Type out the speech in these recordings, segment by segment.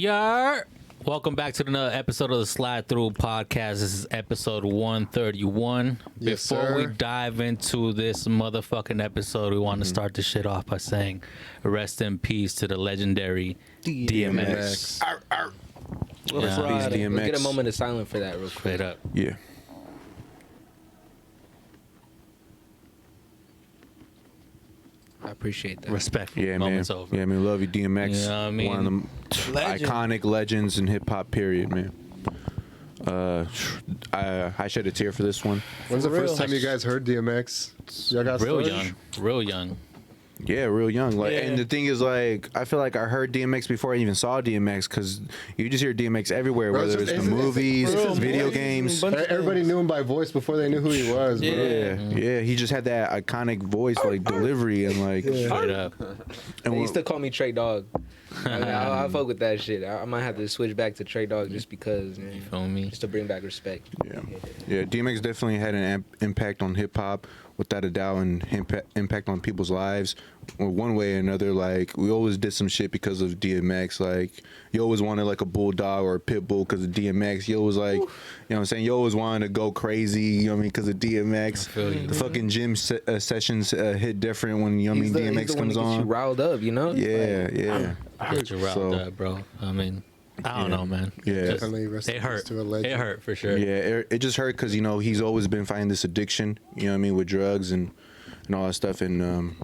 Yeah. Welcome back to another episode of the Slide Through podcast. This is episode 131. Yes, Before we sir. dive into this motherfucking episode, we want to start the shit off by saying rest in peace to the legendary DMX. Arr, arr. Yeah. Rest in peace, DMX. We'll get a moment of silence for that real quick. Straight up. Yeah. I appreciate that. Respectful. Yeah, man. Moment's over. Yeah, man. Love you, DMX. You know what I mean? One of the Legend. iconic legends in hip hop, period, man. I shed a tear for this one. When's the For real. first time you guys heard DMX? Y'all got Real stories? young. Real young. Yeah, real young. Like, Yeah. and the thing is, like, I feel like I heard DMX before I even saw DMX because you just hear DMX everywhere, Bro, whether it's it's just- the movies, it's just video movies games. and Everybody knew him by voice before they knew who he was. Bro. Yeah, he just had that iconic voice, like delivery, and like. Straight up. And They used to call me Trey Dog. I fuck with that shit. I might have to switch back to Trey Dog just because, man. You feel me? Just to bring back respect. Yeah, DMX definitely had an impact on hip hop, without a doubt, and impact on people's lives, or one way or another. Like, we always did some shit because of DMX. Like, you always wanted like a bulldog or a pit bull because of DMX. You always like, you know what I'm saying? You always wanted to go crazy, you know what I mean, because of DMX. I feel you. The fucking gym sessions hit different when, you know what I mean, He's DMX the one comes that gets you on. riled up, you know? Yeah, yeah. Get you riled So- up, bro. I mean, I don't know, man. Yeah. Just- Definitely rest in it peace hurt. to a legend. It hurt for sure. Yeah, it just hurt because, you know, he's always been fighting this addiction, you know what I mean, with drugs and all that stuff. And,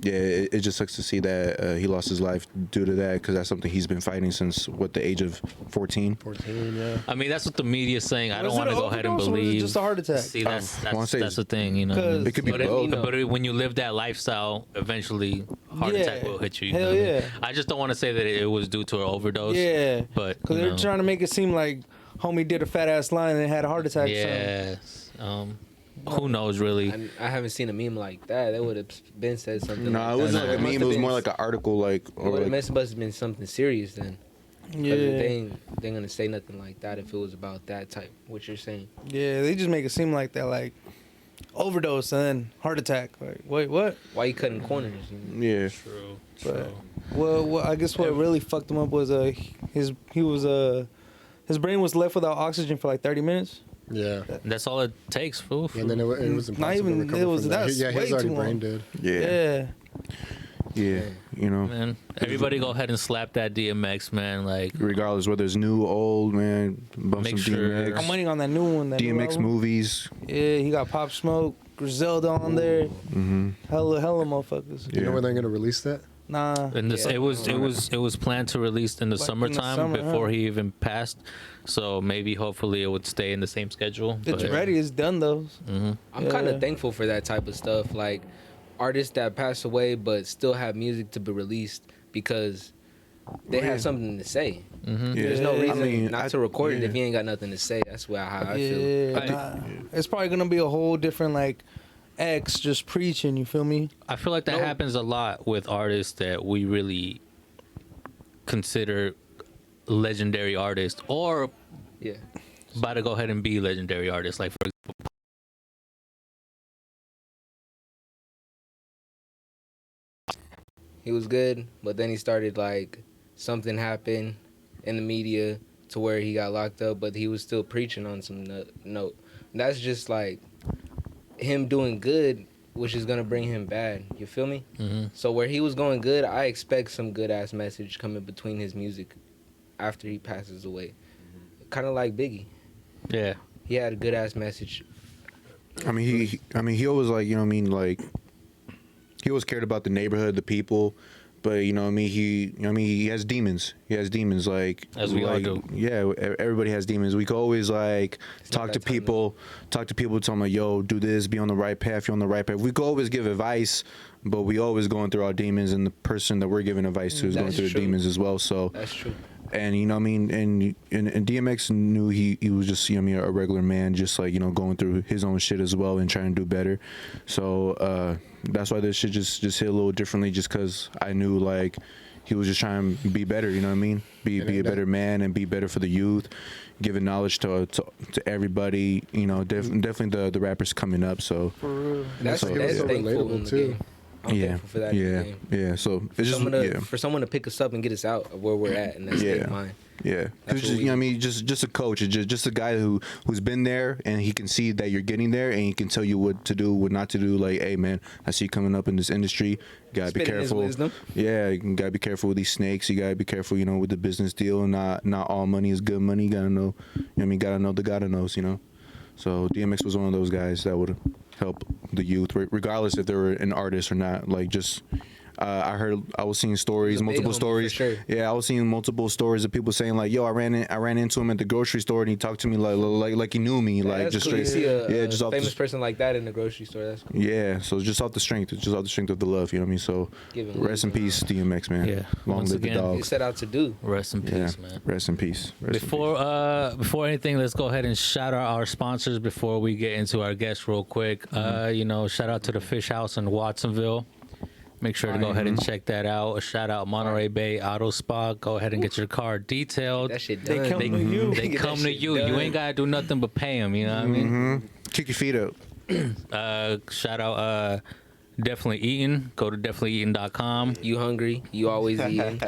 yeah, it just sucks to see that he lost his life due to that, because that's something he's been fighting since, what, the age of 14? 14, yeah. I mean, that's what the media's saying. I don't Was it want to an go ahead and overdose or was it believe. just a heart attack? See, that's I wanna say that's the thing, you know. 'Cause- It could be But, both. you know- but when you live that lifestyle, eventually heart Yeah. attack will hit you. You Hell know what I mean? yeah. I just don't want to say that it was due to an overdose. Yeah, But because you they're know, trying to make it seem like homie did a fat ass line and had a heart attack. Or something. yes. Who knows really? I haven't seen a meme like that. They would have been said something. No, like it wasn't that. like a must meme. have It was been- more like an article, like, It or like, must have been something serious then. 'Cause Yeah, they ain't gonna say nothing like that if it was about that type. What you're saying? yeah, they just make it seem like that, like overdose and then heart attack. Like, wait, what? Why you cutting corners? yeah. True. But well, I guess what really fucked him up was his brain was left without oxygen for like 30 minutes. Yeah. That's all it takes, fool. And then it was Not impossible even- to recover it was- from that. that's Yeah, he way was already too brain long. dead. Yeah. Yeah. You know, Man, everybody go ahead and slap that DMX, man. Like, regardless whether it's new, old, man, bump Make some sure- DMX. I'm waiting on that new one. That new DMX album. movies. Yeah, he got Pop Smoke, Griselda on there. Mm-hmm. Hella motherfuckers. You know Yeah. when they're gonna release that? Nah. and this, Yeah. it was planned to release in the Like in the summertime summer, before huh? he even passed. So maybe, hopefully, it would stay in the same schedule. It's but- ready. It's done though. Mhm. I'm kind Yeah. of thankful for that type of stuff, like artists that pass away but still have music to be released because they Well, yeah. have something to say. Mhm. Yeah. There's no Yeah. reason I mean, not to record it yeah. if you ain't got nothing to say. That's how I feel. Yeah, nah. It's probably gonna be a whole different like X just preaching. You feel me? I feel like that No. happens a lot with artists that we really consider legendary artists, or Yeah. about to go ahead and be legendary artists. Like, for example, He was good, but then he started like something happened in the media to where he got locked up, but he was still preaching on some note. That's just like him doing good, which is gonna bring him bad. You feel me? mhm. So where he was going good, I expect some good ass message coming between his music after he passes away. Kind of like Biggie. Yeah. He had a good ass message. I mean, he always, like, you know what I mean, like, he always cared about the neighborhood, the people, but, you know what I mean, he has demons. He has demons, like, As we all like, do. Yeah, everybody has demons. We could always, like, not talk to that time, people, tell them, like, yo, do this, be on the right path, you're on the right path. We could always give advice, but we always going through our demons, and the person that we're giving advice to is going That's through the true. demons as well. So, That's true. and you know what I mean, and DMX knew he was just, you know what I mean, a regular man, just like, you know, going through his own shit as well and trying to do better. So that's why this shit just hit a little differently, just because I knew, like, he was just trying to be better, you know what I mean, be a better man and be better for the youth, giving knowledge to everybody, you know, definitely the rappers coming up. So For real. That's So- He was so thankful in relatable the too. game. I'm Yeah, thankful for that. in the yeah, game. yeah. So it's just For someone to pick us up and get us out of where we're at in that state of mind. Yeah, That's just, what you know what I mean, just a coach, just a guy who's been there and he can see that you're getting there and he can tell you what to do, what not to do. Like, hey man, I see you coming up in this industry. You gotta be Spitting his careful. wisdom. Yeah, you gotta be careful with these snakes. You gotta be careful, you know, with the business deal. Not all money is good money. You gotta know, you know what I mean, gotta know the gotta knows, you know. So DMX was one of those guys that would help the youth, regardless if they were an artist or not. Like just. I was seeing stories, multiple stories. Sure. Yeah, I was seeing multiple stories of people saying like, "Yo, I ran into him at the grocery store and he talked to me like he knew me, like That's just cool. straight." You see a just off famous the, person like that in the grocery store. That's cool. yeah, so it's just off the strength. It's just off the strength of the love. You know what I mean? So Give him rest in love, peace, DMX, man. Yeah. Long Once live the again, He dog. set out to do. Rest in Yeah, peace, man. rest in peace. Rest in Before anything, let's go ahead and shout out our sponsors before we get into our guests real quick. You know, shout out to the Fish House in Watsonville. Make sure to go ahead and check that out. A shout out Monterey Bay Auto Spa. Go ahead and get your car detailed. That shit They done. come to you. They Get come that to shit you. You done. ain't gotta do nothing but pay them. You know what I mean? peace. Kick your feet up. Shout out Definitely Eating. Go to definitellyeating.com. You hungry? You always eating.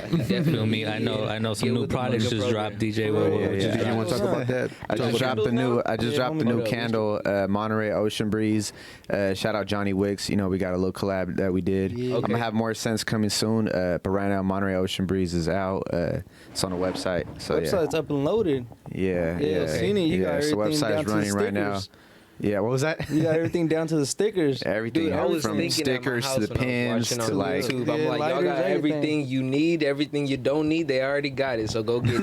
Feel me? I know some Get new with the products Mojo just program. dropped. DJ, Yeah, what Did you you want to talk about that? I just Talk dropped about the new. I just Yeah, dropped the homie. new Hold up, candle, Monterey Ocean Breeze. Shout out Johnny Wicks. You know we got a little collab that we did. I'm Okay. gonna have more scents coming soon. But right now Monterey Ocean Breeze is out. It's on the website. So Website's up and loaded. yeah, Yeah, yeah, seen it. You got So everything down website's to the running right now. stickers. Yeah, what was that? You got everything down to the stickers. Everything Dude, I was from thinking stickers at to my the house when I was pins watching to on like. YouTube. Yeah, I'm like, y'all lighters, got everything. everything you need, everything you don't need. They already got it, so go get it.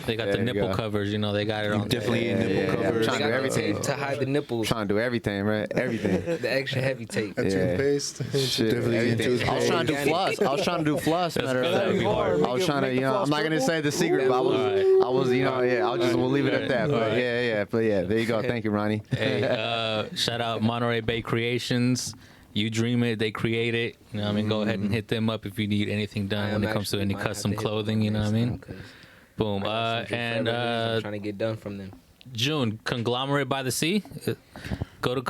They got There the you nipple go. covers. You know they got it on. Definitely Yeah, in nipple yeah, yeah. covers. I'm They trying to do got the everything. tape to hide the nipples. Trying to do everything, right? Everything. The extra heavy tape. A Yeah. toothpaste. Shit, Definitely everything. into I was trying to do organic. floss. I was trying to do floss. Matter of That's fact, gonna be hard. I was trying to, Make you the know, floss I'm not gonna purple? say the secret, but Alright. I was, you know, yeah. I'll just we'll leave it at that. But Alright. yeah. But yeah, there you go. Thank you, Ronnie. Hey, shout out Monterey Bay Creations. You dream it, they create it. You know what I mean? Go ahead and hit them up if you need anything done when it comes to any custom clothing. You know what I mean? Boom. And I'm trying to get done from them. June, Conglomerate by the Sea. Go to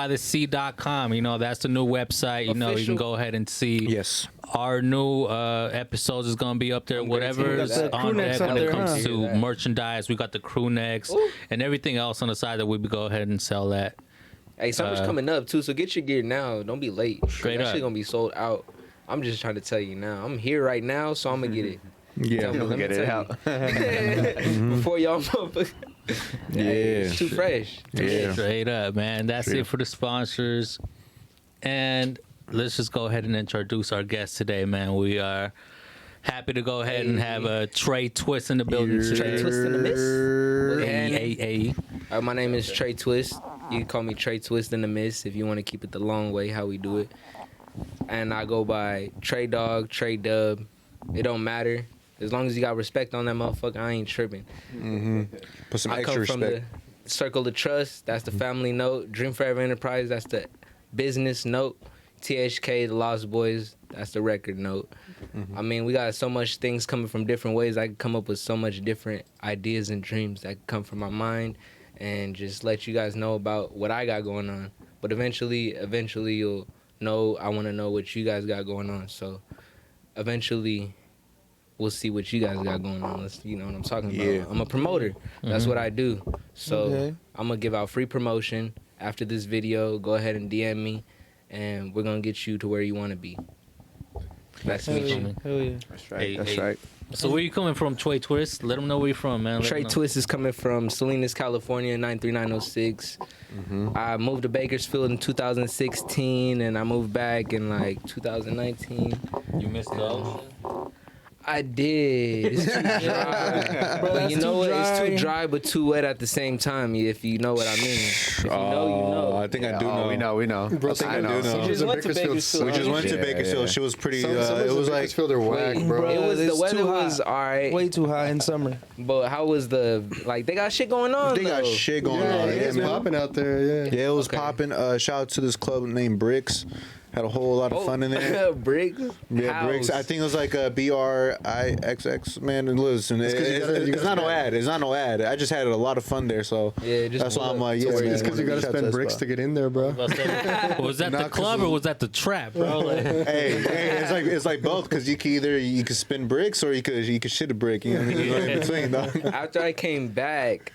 conglomeratebythesea.com. You know, that's the new website. You know, you can Official. go ahead and see Yes. our new episodes is going to be up there. I'm glad to hear Whatever's that. on Crew deck necks when up it there, comes huh? to Hear that. merchandise. We got the crew necks Ooh. and everything else on the side that we go ahead and sell that. Hey, summer's coming up too, so get your gear now. Don't be late. Straight that up. shit gonna be sold out. I'm just trying to tell you now. I'm here right now, so I'm gonna get it. Yeah. Tell me, let me Get it tell out. you. Before y'all motherfuckers. Yeah. It's too fresh. Yeah. Straight up, man. That's Straight it up. for the sponsors. And let's just go ahead and introduce our guest today, man. We are happy to go ahead and have a Tre Twist in the building Tre today. Twist in the mist. Hey. My name is Tre Twist. You can call me Tre Twist in the mist if you want to keep it the long way, how we do it. And I go by Tre Dog, Tre Dub. It don't matter. As long as you got respect on that motherfucker, I ain't tripping. Put some I extra come from respect. the Circle of Trust. That's the family note. Dream Forever Enterprise. That's the business note. THK, the Lost Boys. That's the record note. I mean, we got so much things coming from different ways. I can come up with so much different ideas and dreams that come from my mind, and just let you guys know about what I got going on. But eventually you'll know. I want to know what you guys got going on. So eventually we'll see what you guys got going on. You know what I'm talking about. Yeah. I'm a promoter. That's what I do. So Okay. I'm going to give out free promotion after this video. Go ahead and DM me, and we're going to get you to where you want to be. Nice to Hell meet yeah. you. Hell yeah. That's right. Hey, That's hey. right. So where you coming from, Tre Twist? Let them know where you're from, man. Let Tre 'em know. Twist is coming from Salinas, California, 93906. I moved to Bakersfield in 2016, and I moved back in like 2019. You missed the ocean? I did. It's too dry. Bro, But that's you know too what? It's dry. too dry but too wet at the same time, if you know what I mean. If you know, you know. I think I do know. We know. Bro, I think I do know. some You just of went to Bakersfield Bakersfield. suck. We just went to Yeah, Bakersfield. yeah. She was pretty. Some It was like. Bakersfield are whack, bro. It was it's the weather too hot. was alright, Way too hot in summer. but how was the like? They got shit going on. They got though. shit going Yeah, on. it's man. popping out there. Yeah. Yeah, it was Okay. popping. Shout out to this club named Bricks. Had a whole lot of fun in there. Briggs. Yeah, House. Briggs. I think it was like a BRIXX, man. And listen, It's 'cause you gotta- you it's gotta not no spend- ad. It's not no ad. I just had a lot of fun there, so Yeah, just that's why I'm pull up like, to yeah, where man. It's because you gotta Shout out spend that bricks spot. to get in there, bro. Was that Nah, the 'cause club or it's- was that the trap, bro? Like, Hey, it's like both because you could spin bricks or you could shit a brick. You know what I mean? There's nothing in between, dog. After I came back,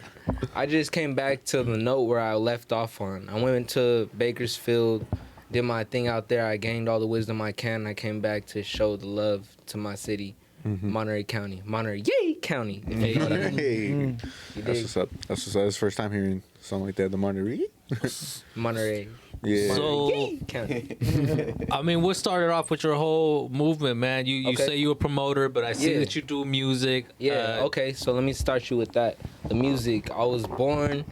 I just came back to the note where I left off on. I went to Bakersfield, did my thing out there. I gained all the wisdom I can. I came back to show the love to my city, Monterey County. Monterey County. If you know what I mean. Hey, You that's dig? what's up. That's what's up. That's the first time hearing something like that. The Monterey. Monterey Yeah. so, County. I mean, what started off with your whole movement, man? You Okay. say you a promoter, but I see Yeah. that you do music. Yeah, okay, so let me start you with that. The music. I was born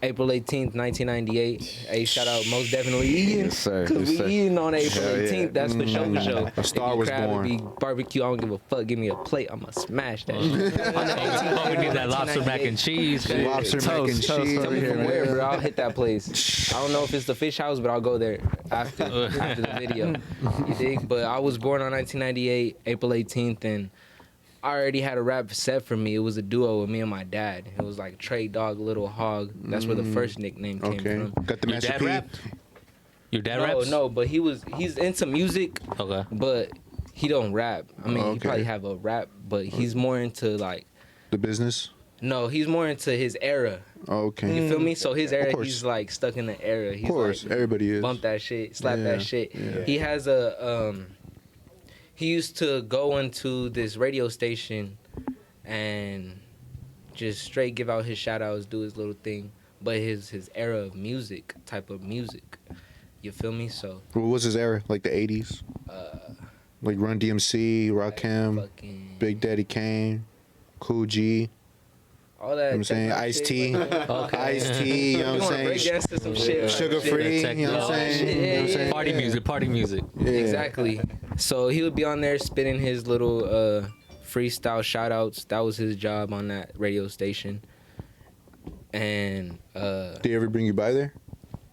April 18th, 1998. Hey, shout out most definitely Ian. Yes, sir. Cause Yes, we sir. eating on April Hell yeah. 18th. That's for show for show. A star If you was crab, born. If you barbecue, I don't give a fuck. Give me a plate. I'ma smash that shit. On the 18th, Oh, we need that lobster mac and cheese. Okay. Lobster mac Toast, and toast cheese. over Tell me here, from man. where, bro. I'll hit that place. I don't know if it's the fish house, but I'll go there after the video. You dig? But I was born on 1998, April 18th, and I already had a rap set for me. It was a duo with me and my dad. It was like Trey Dog, Little Hog. That's where the first nickname came Okay. from. Got the Your Master dad P. rapped? Your dad No, raps? no, but he's into music, Okay. but he don't rap. I mean, Okay. he probably have a rap, but he's more into like, The business. no, he's more into his era. Okay. You feel me? So his era, course. he's like stuck in the era. He's Of course, like, everybody is. bump that shit, slap Yeah, that shit. yeah. He has a he used to go into this radio station and just straight give out his shout outs, do his little thing. But his era of music, type of music. You feel me? So What was his era? Like the 80s? Like Run DMC, Rakim, fucking Big Daddy Kane, Cool G. all that. You know what I'm saying? techno Ice shit, T. like, Ice T, you know you what want to I'm break saying? dance to some shit? like Sugar shit. free, Techno. you know what I'm saying? You know what I'm saying? Party music, party music. Yeah. Exactly. So he would be on there spitting his little freestyle shout outs. That was his job on that radio station. And Did he ever bring you by there?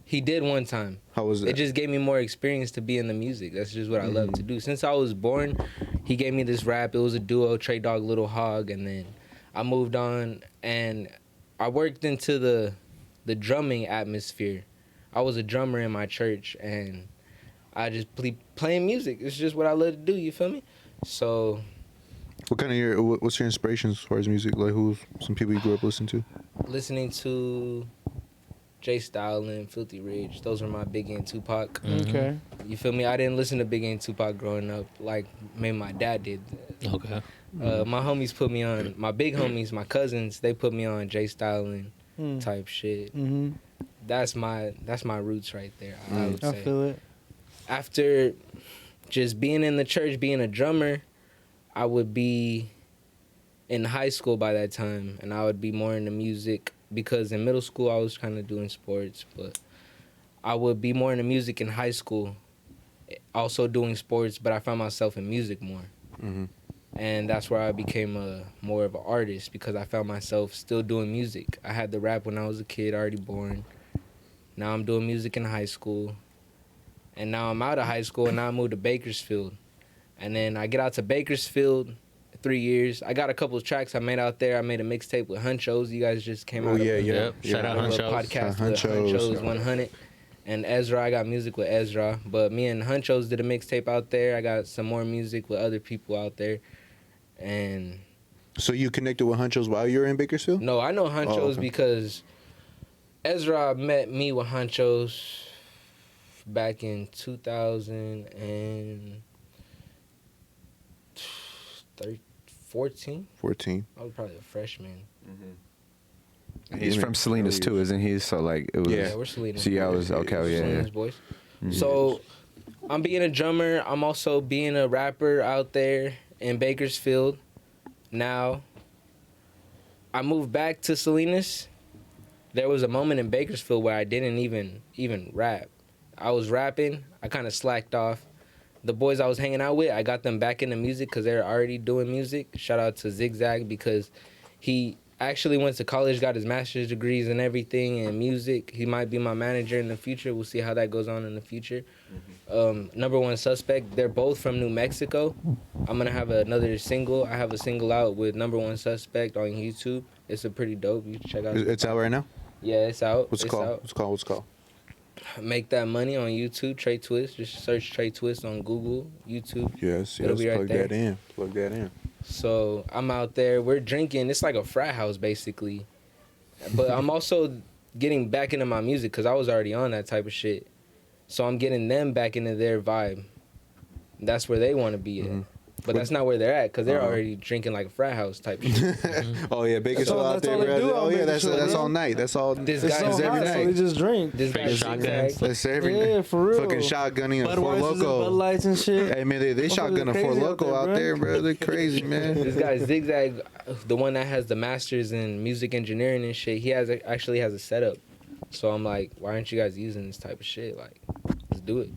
he did one time. How was It it? just gave me more experience to be in the music. That's just what I love to do. Since I was born, he gave me this rap. It was a duo, Trey Dog, Little Hog, and then I moved on and I worked into the drumming atmosphere. I was a drummer in my church and I just playing music. It's just what I love to do. You feel me? So What kind of what's your inspirations as far as music? Like who's some people you grew up listening to? listening to Jay Stylin, Filthy Rich, those were my Biggie and Tupac. Okay. You feel me? I didn't listen to Biggie and Tupac growing up like maybe my dad did. Okay. My homies put me on, my big homies, my cousins, they put me on Jay Stylin type shit. Mm-hmm. That's my roots right there, I would I say. feel it. After just being in the church, being a drummer, I would be in high school by that time, and I would be more into music because in middle school I was kind of doing sports, but I would be more into music in high school, also doing sports, but I found myself in music more. Mm-hmm. And that's where I became more of an artist because I found myself still doing music. I had the rap when I was a kid, already born. Now I'm doing music in high school. And now I'm out of high school and now I moved to Bakersfield. And then I get out to Bakersfield, 3 years. I got a couple of tracks I made out there. I made a mixtape with Hunchos. You guys just came Oh, out. yeah, of yeah. Yep. Shout out a little Hunchos. podcast with Hunchos. Hunchos 100. And Ezra, I got music with Ezra. But me and Hunchos did a mixtape out there. I got some more music with other people out there. And So you connected with Hunchos while you were in Bakersfield? no, I know Hunchos okay. because Ezra met me with Hunchos back in 2014. 14. I was probably a freshman. He's from Salinas too, isn't he? So like it was. Yeah. Yeah, we're Salinas. So yeah, I was okay. Yeah. Salinas boys. So I'm being a drummer. I'm also being a rapper out there in Bakersfield. Now I moved back to Salinas. There was a moment in Bakersfield where I didn't even rap. I was rapping. I kind of slacked off. The boys I was hanging out with, I got them back into music because they were already doing music. Shout out to Zigzag because he actually went to college, got his master's degrees and everything in music. He might be my manager in the future. We'll see how that goes on in the future. Number One Suspect, they're both from New Mexico. I'm gonna have another single. I have a single out with Number One Suspect on YouTube. It's a pretty dope. You should check out. It's out right now. Yeah, it's out. What's it It's called? out. What's it called? What's it called? Make That Money on YouTube. Tre Twist. Just search Tre Twist on Google, YouTube. Yes, It'll yes. be right Plug there. that in. Plug that in. So I'm out there. We're drinking. It's like a frat house basically. But I'm also getting back into my music because I was already on that type of shit. So I'm getting them back into their vibe. That's where they want to be at. But that's not where they're at because they're already drinking like a frat house type shit. Oh yeah, Bakersfield out that's there, all they bro. do Oh out yeah, that's Bakersfield, all night. That's all. This It's guy so is every hot, night. so they just drink. This guy is Shotguns. That's every Yeah, for real. fucking shotgunning and Four Budweiser's and Bud Loco. Lights and shit. Hey man, they Motherfuckers shotgun a Four crazy out Loco there, out bro. there, bro. They're crazy, man. This guy Zigzag, the one that has the masters in music engineering and shit, he actually has a setup. So I'm like, why aren't you guys using this type of shit? Like, let's do it.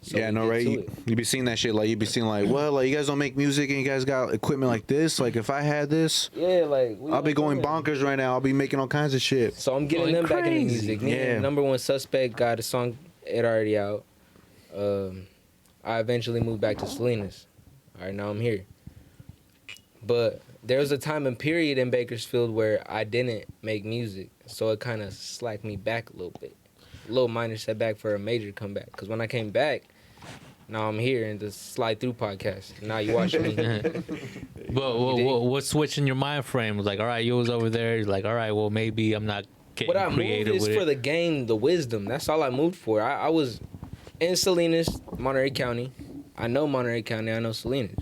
So Yeah, we no, get right? to You, it. you be seeing that shit, like you be seeing like, well, like you guys don't make music and you guys got equipment like this. Like if I had this, Yeah, like I'll be going bonkers. bonkers right now. I'll be making all kinds of shit. So I'm getting Going them back into crazy. music. Me Yeah. and Number One Suspect got a song, it already out. I eventually moved back to Salinas. All right, now I'm here. But there was a time and period in Bakersfield where I didn't make music, so it kind of slacked me back a little bit. A little minor setback for a major comeback. Because when I came back, now I'm here in the Slide Through podcast. Now you watch me. But what's switching your mind frame? Was like, all right, you was over there. You're like, all right, well, maybe I'm not getting What I moved creative is with for it. the game, the wisdom. That's all I moved for. I was in Salinas, Monterey County. I know Monterey County. I know Salinas.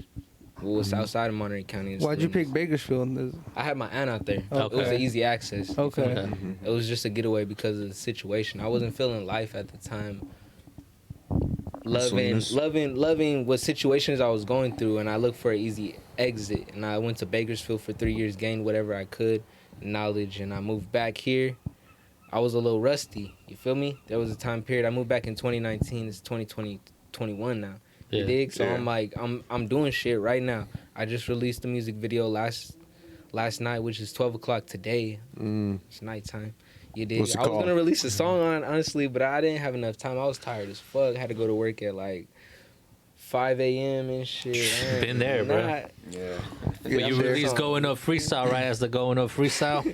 Well, it's outside of Monterey County. is Why'd you Salinas. pick Bakersfield? I had my aunt out there. Okay. It was an easy access. Okay. It was just a getaway because of the situation. I wasn't feeling life at the time. Salinas. Loving what situations I was going through, and I looked for an easy exit. And I went to Bakersfield for 3 years, gained whatever I could, knowledge, and I moved back here. I was a little rusty. You feel me? There was a time period. I moved back in 2019. It's 2020, 21 now. You Yeah. dig? So Yeah. I'm like, I'm doing shit right now. I just released a music video last night, which is 12 o'clock today. It's nighttime. You dig? What's it I was called? gonna release a song on it, honestly, but I didn't have enough time. I was tired as fuck. I had to go to work at like 5 a.m. and shit. I ain't Been there, bro. not- Yeah. But you I'm released sure. Going Up Freestyle, right? As the Going Up Freestyle.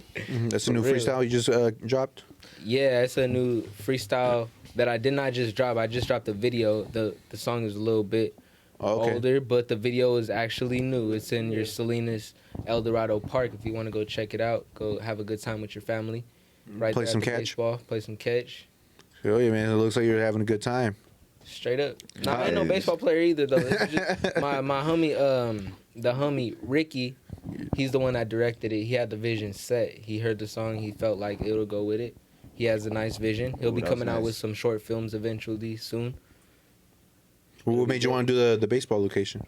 That's a new For real. freestyle you just dropped. Yeah, it's a new freestyle that I did not just drop. I just dropped the video. The song is a little bit Okay. older, but the video is actually new. It's in your Salinas El Dorado Park. If you want to go check it out, go have a good time with your family. Right Play there at some the catch. baseball, play some catch. Oh yeah, man. It looks like you're having a good time. Straight up. Nah, I ain't no Nice. baseball player either though. It's just my homie, the homie Ricky, he's the one that directed it. He had the vision set. He heard the song. He felt like it'll go with it. He has a nice vision. He'll Ooh, be that's coming out nice. with some short films eventually soon. What made you want to do the baseball location?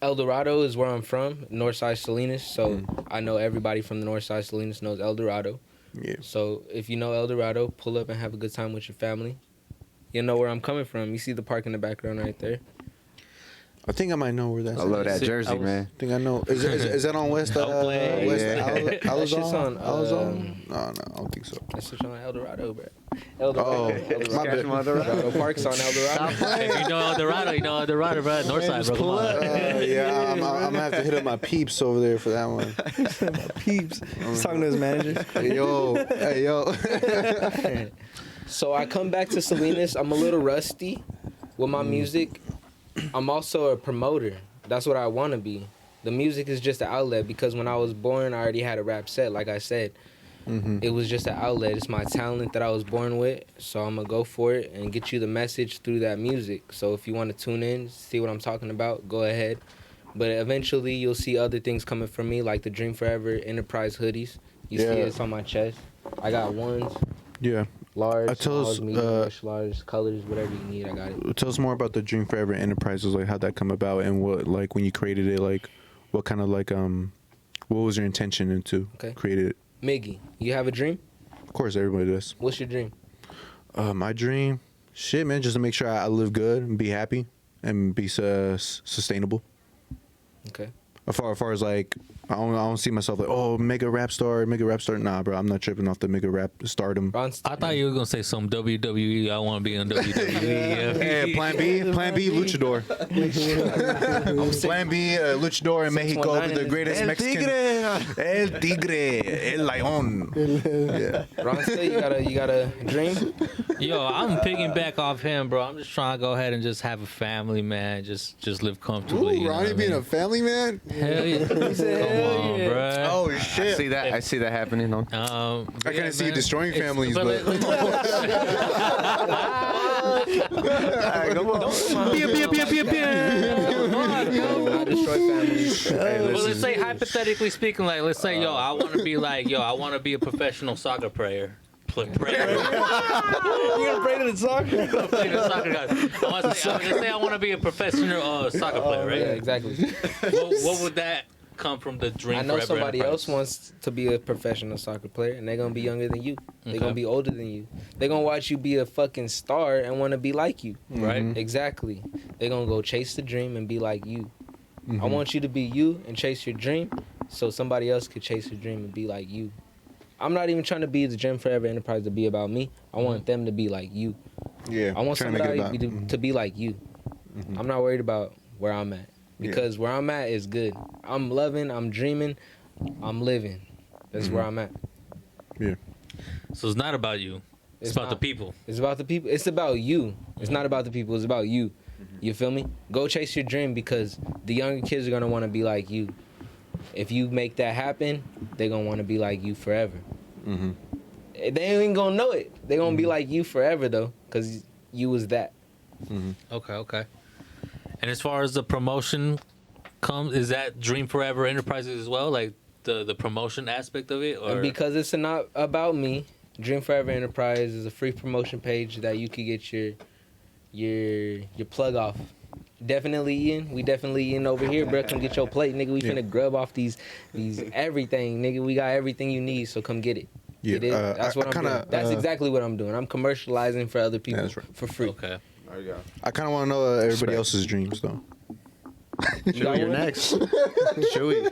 El Dorado is where I'm from, Northside Salinas. So I know everybody from the Northside Salinas knows El Dorado. Yeah. So if you know El Dorado, pull up and have a good time with your family. You know where I'm coming from. You see the park in the background right there. I think I might know where that's. I love that I jersey, was- man. I think I know. Is that on West? Outplay. West Yeah. That shit's on, Alizon? No, I don't think so. That's what's on El Dorado, bro. El Dorado. Oh, El my Dorado. bad. Dorado Park's on El Dorado. If you know El Dorado, you know El Dorado, bro. Northside, bro. Come on. Yeah, I'm gonna have to hit up my peeps over there for that one. Peeps. He's talking to his manager. Hey yo. So I come back to Salinas. I'm a little rusty with my music. I'm also a promoter. That's what I want to be. The music is just an outlet because when I was born, I already had a rap set. Like I said, it was just an outlet. It's my talent that I was born with. So I'm going to go for it and get you the message through that music. So if you want to tune in, see what I'm talking about, go ahead. But eventually you'll see other things coming from me, like the Dream Forever Enterprise hoodies. You see Yeah. it's on my chest. I got ones, Yeah. large, tell us, smalls, medium, extra large, colors, whatever you need, I got it. Tell us more about the Dream Forever Enterprises, like how that come about and what, like when you created it, like what kind of like what was your intention into Okay. created it? Miggy, you have a dream? Of course, everybody does. What's your dream? My dream, shit, man, just to make sure I live good and be happy and be sustainable. Okay. As far as like don't see myself like, oh, mega rap star. Nah, bro, I'm not tripping off the mega rap stardom. Ron, I thought you were gonna say some WWE. I want to be in WWE. Hey, Plan B, Luchador. Plan B, Luchador in Mexico, 619 the greatest El Mexican. El Tigre, El León. Yeah. Ron, still, you got a dream? Yo, I'm picking back off him, bro. I'm just trying to go ahead and just have a family, man. Just live comfortably. Ooh, you know Ronnie what I being mean? a family man. Hell yeah. Come on, bro. Oh I shit! I see that happening. No? I kind of see you destroying families, but Not destroy families. Well, let's say hypothetically speaking, like let's say, I want to be I want to be a professional soccer player. You gonna pray to the soccer? Let's say I want to be a professional soccer player, right? Yeah, exactly. What would that come from the dream? I know Forever somebody Enterprise? else wants to be a professional soccer player, and they're gonna be younger than you. They're Okay. gonna be older than you. They're gonna watch you be a fucking star and want to be like you. Right. Exactly. They're gonna go chase the dream and be like you. I want you to be you and chase your dream, so somebody else could chase your dream and be like you. I'm not even trying to be the Gym Forever Enterprise to be about me. I want them to be like you. yeah, I want trying to make it somebody about- to be like you. I'm not worried about where I'm at because where I'm at is good. I'm loving, I'm dreaming, I'm living. That's where I'm at. So it's not about you. It's about the not. people. It's about the people. It's about you. It's not about the people. It's about you. You feel me? Go chase your dream because the younger kids are gonna want to be like you. If you make that happen, they're gonna want to be like you forever. They ain't gonna know it. They're gonna be like you forever though, cause you was that. Okay. And as far as the promotion comes, is that Dream Forever Enterprises as well? Like the promotion aspect of it? Or And because it's not about me, Dream Forever Enterprise is a free promotion page that you could get your plug off. Definitely Ian. We definitely Ian over here, bro. Come get your plate, nigga. We finna grub off these everything, nigga. We got everything you need, so come get it. Yeah, Get it? That's what I'm doing. That's exactly what I'm doing. I'm commercializing for other people That's right. for free. Okay. There you go. I kind of want to know everybody else's dreams though. Chewy, you're next. Chewy.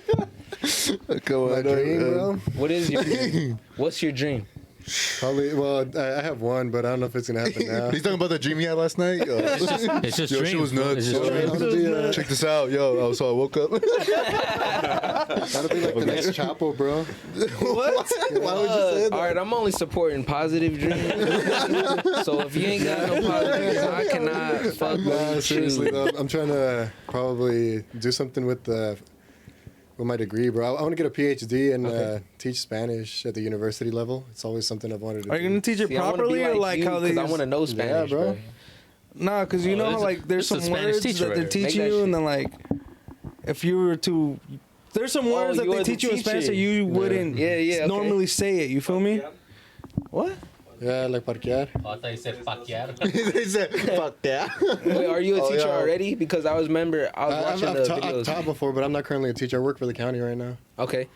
Come My dream, bro. What is your dream? What's your dream? Probably. Well, I have one, but I don't know if it's gonna happen now. He's talking about the dream he had last night. It's just Yo, dreams. shit was bro. nuts. It's just Yo, dreams. I wanna be, Check this out, yo. So I woke up. Gotta be like the next Chapo, bro. What? Why would you say that? All right, I'm only supporting positive dreams. So if you ain't got no positive dreams, I cannot fuck Nah, with seriously you. though, I'm trying to probably do something with my degree, bro. I want to get a PhD and teach Spanish at the university level. It's always something I've wanted to Are do. you gonna teach it See, I wanna properly be or like you, how they? 'cause I want to know Spanish, bro. bro. Nah, because you know it's how a- like there's it's a some Spanish words teacher that they're right teaching Make that you, shit. and then like if you were to, there's some words that you they are the teach you in Spanish that teacher. you wouldn't Yeah, okay. normally say it. You feel me? What? Yeah, like parquear. Oh, I thought you said paquear. They said, "Fuck that." Wait, are you a teacher yeah. already? Because I was watching the I've videos. taught before, but I'm not currently a teacher. I work for the county right now. Okay.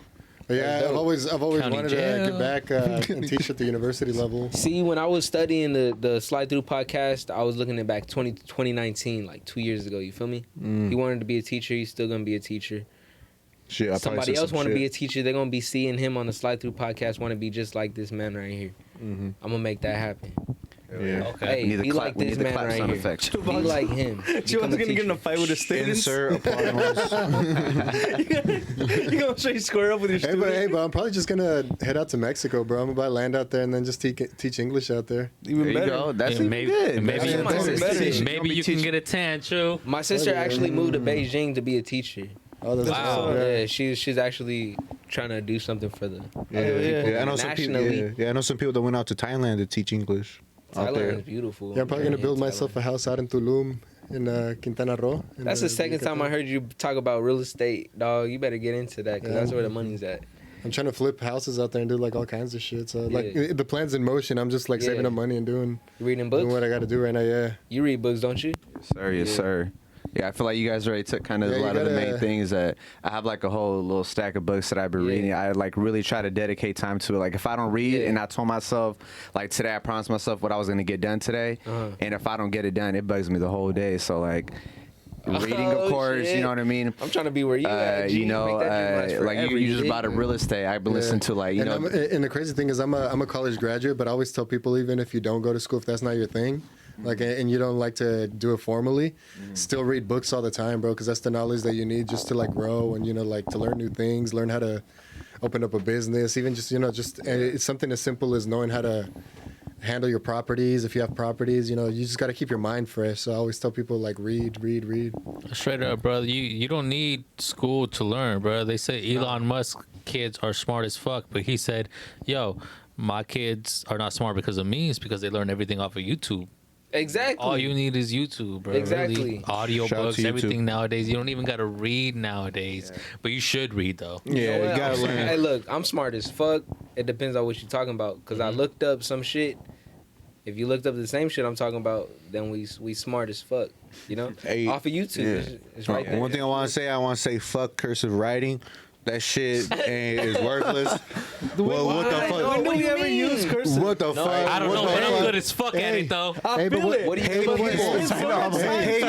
But yeah, dope. I've always County wanted jail. to get back and teach at the university level. See, when I was studying the Slide Through podcast, I was looking at back 2019, like 2 years ago. You feel me? He wanted to be a teacher. He's still gonna be a teacher. Shit, I probably Somebody said else some want to shit. be a teacher. They're gonna be seeing him on the Slide Through podcast. Want to be just like this man right here. I'm gonna make that happen. Yeah. Okay. Hey, We need the be clap. like We this need the man clap right sound here. effects. Be like him. She Become was a gonna get in a teacher. fight with the students. Insert applause. You gonna straight square up with your Hey, students? but I'm probably just gonna head out to Mexico, bro. I'm gonna buy land out there and then just teach English out there. Even There you better. go. That's Yeah, even maybe- good. maybe- That's what my sister did. Maybe you can get a tan, True. My sister actually moved to Beijing to be a teacher. Oh, that's Wow. Yeah, she's actually trying to do something for the Yeah, I know some people. Nationally. Yeah, I know some people that went out to Thailand to teach English out Thailand there. is beautiful. Yeah, I'm probably gonna Yeah, build Thailand. myself a house out in Tulum, in Quintana Roo. in, That's the second time I Yucatan. heard you talk about real estate, dog. You better get into that because Yeah. that's where the money's at. I'm trying to flip houses out there and do like all kinds of shit. So like Yeah. the plan's in motion. I'm just like saving Yeah. up money and doing You reading what books? I got to do right now. Yeah. You read books, don't you? Sir, yes, sir. Yeah, I feel like you guys already took kind of Yeah, a you lot of the main gotta- things that I have like a whole little stack of books that I've been Yeah. reading. I like really try to dedicate time to it. Like if I don't read Yeah. and I told myself like today I promised myself what I was gonna get done today, Uh-huh. and if I don't get it done, it bugs me the whole day. So like reading, of Oh, course. shit. You know what I mean? I'm trying to be where you at. G. You know, Make that dream last like forever, you just dig? bought a real estate. I've been listening to like, you and know. and the crazy thing is, I'm a college graduate, but I always tell people, even if you don't go to school, if that's not your thing, like, and you don't like to do it formally, still read books all the time, bro, because that's the knowledge that you need just to like grow and, you know, like to learn new things, learn how to open up a business, even just, you know, just it's something as simple as knowing how to handle your properties. If you have properties, you know, you just got to keep your mind fresh. So I always tell people like read. Straight up, brother. You don't need school to learn, bro. They say Elon Musk kids are smart as fuck, but he said, "Yo, my kids are not smart because of me. It's because they learn everything off of YouTube." Exactly. All you need is YouTube, bro. Exactly. Really. Audio Shout out books, to YouTube. everything nowadays. You don't even got to read nowadays, but you should read though. Yeah, You know what? you gotta learn. Hey, look, I'm smart as fuck. It depends on what you're talking about. Because I looked up some shit. If you looked up the same shit I'm talking about, then we smart as fuck. You know? Hey, Off of YouTube. yeah. It's right there. One thing I want to say fuck cursive writing. That shit is worthless. Well, what the fuck? When do What do we you ever mean? use cursive? What the fuck? I don't What know, the but I'm fuck? good as fuck at it though. I Hey, but feel what- it. What do you Hey, do? but with hey,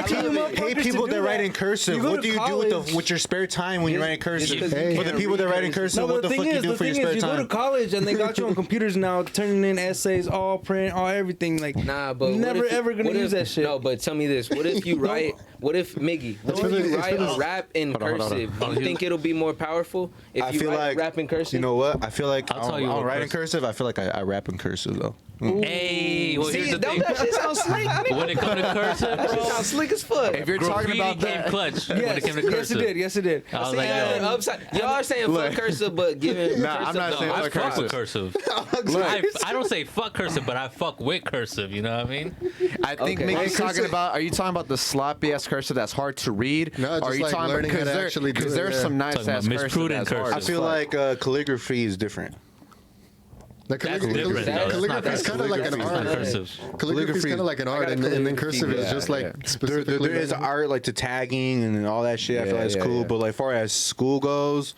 it? people that write in cursive, You go what to do you do college. with your spare time when you write in cursive? Just 'cause you For the can't people that read write in cursive, No, what but the the fuck thing you is, do the for your thing spare is, you go to time? college and they got you on computers now, turning in essays, all print, all everything. Like, Nah, but never what if, ever gonna what use if- that shit. No, but tell me this: what if you write? What if Miggy? What It's if for the- you it's write for a the- rap in Hold on, hold on, cursive? hold Do you think it'll be more powerful if I you feel write like rap in cursive? You know what? I feel like I'll tell you I what don't write in cursive- cursive. I feel like I rap in cursive though. Hey, well, here's See, the don't thing. that shit sound slick? nigga? When it comes to cursive, That shit bro, sound slick as fuck. If you're talking graffiti about came that, clutch when it yes, came to yes, it cursive. did. Yes, it did. I was like, Saying yo, upside, y'all are saying fuck cursive, but giving Nah, I'm cursive, not no, saying I fuck fuck with cursive. I don't say fuck cursive, but I fuck with cursive. You know what I mean? I think Okay. Mickey's talking about. Are you talking about the sloppy ass cursive that's hard to read? No, or just are you like talking learning how to actually do because it, there's yeah. some nice Talking ass about cursive misprudent that's hard. cursive. I as feel fuck. like calligraphy is different. Like That's different. though. That's not calligraphy is kind of like an calligraphy, it's not art. cursive. Calligraphy is kind of like an art, got a and then calligraphy, cursive is yeah, just like yeah. specifically. There is art like to tagging and all that shit. I feel Yeah, like it's yeah, cool, yeah. but like far as school goes,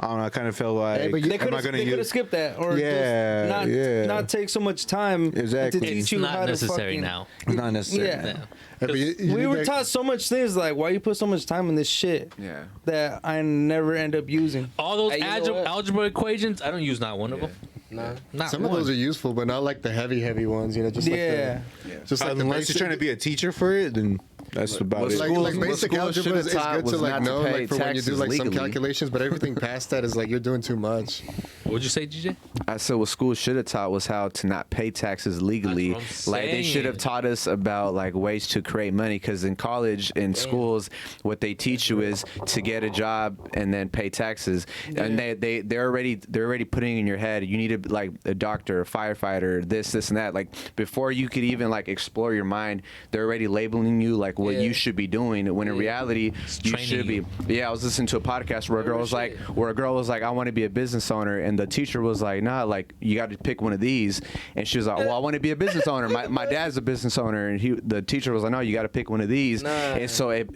I don't know. I kind of feel like but you- They am could I have gonna use? skipped that, or Yeah, just yeah. not take so much time Exactly. to teach It's you how not to necessary fucking, now. It's not necessary. Yeah. Yeah. but you We need were that- taught so much things like why you put so much time in this shit Yeah. that I never end up using. All those Hey, you know what? algebra equations, I don't use not one of them. Nah. Not Some one. of those are useful, but not like the heavy ones. You know, just Yeah. like the, just like the Unless basic, you're trying to be a teacher for it, then that's about it. like, Schools- like what basic schools algebra should've is taught good to was like not to know, pay like for when you do taxes like some legally. calculations, but everything past that is like you're doing too much. What'd you say, GJ? I said what school should have taught was how to not pay taxes legally. That's what I'm Like they should have saying. taught us about like ways to create money. Because in college, in schools, what they teach you is to get a job and then pay taxes. And they're already putting in your head you need to be like a doctor, a firefighter, this and that. Like before you could even like explore your mind, they're already labeling you like what Yeah. you should be doing. When in reality, you training should be. you. Yeah, I was listening to a podcast where a girl was like, I want to be a business owner, and the teacher was like, nah, like you got to pick one of these, and she was like, well, I want to be a business owner. My dad's a business owner, and the teacher was like, no, you got to pick one of these, Nah. and so it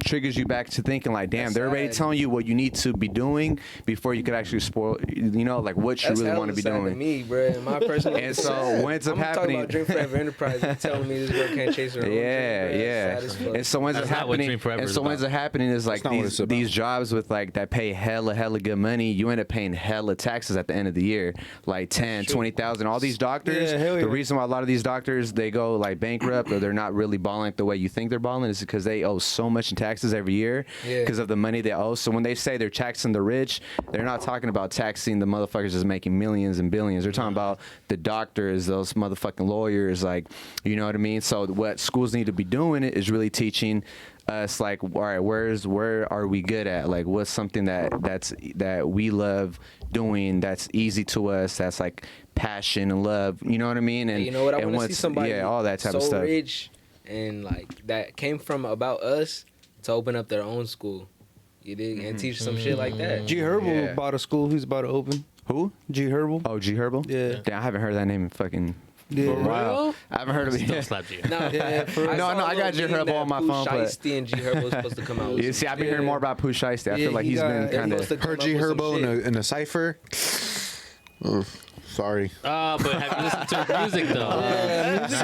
triggers you back to thinking like, damn, That's they're already sad. telling you what you need to be doing before you could actually spoil, like what you That's really want to be hella sad doing. To me, bro. In my personal. And so what ends up I'm talking happening- about Dream Forever Enterprise. You telling me this girl can't chase her own dream, Yeah, bro. yeah. Sad as fuck. And so when's it That's not what happening? Dream Forever And is so when's about. it happening is like not what it's about. these jobs with like that pay hella good money. You end up paying hella taxes at the end of the year, like 10, 20,000. All these doctors. Yeah, hell yeah. The reason why a lot of these doctors they go like bankrupt or they're not really balling the way you think they're balling is because they owe so much in taxes every year Yeah. because of the money they owe. So when they say they're taxing the rich, they're not talking about taxing the motherfuckers that's making millions and billions. They're talking about the doctors, those motherfucking lawyers, like, you know what I mean? So what schools need to be doing is really teaching us like, all right, where are we good at? Like what's something that we love doing that's easy to us, that's like passion and love, you know what I mean? And you know what? I and want to see what's- somebody yeah, all that type so of stuff. rich and like that came from about us to open up their own school. You dig? And teach some shit like that. G Herbal Yeah. bought a school. He's about to open. Who? G Herbal. Oh, G Herbal? Yeah. Damn, I haven't heard that name in fucking Yeah. For wow. real? I haven't heard of it. Still slapped you. No, Yeah, for real. No, saw no, a I got little G Herbo meme on my that phone, but- Shiesty and G Herbo was supposed to come out. with You some see, I've been shit. hearing more about Pooh Shiesty. I Yeah, feel like he he's got- been They're kind supposed of. to come Heard up G with some Herbo shit. in a cipher. Sorry. But have you listened to his music though? See,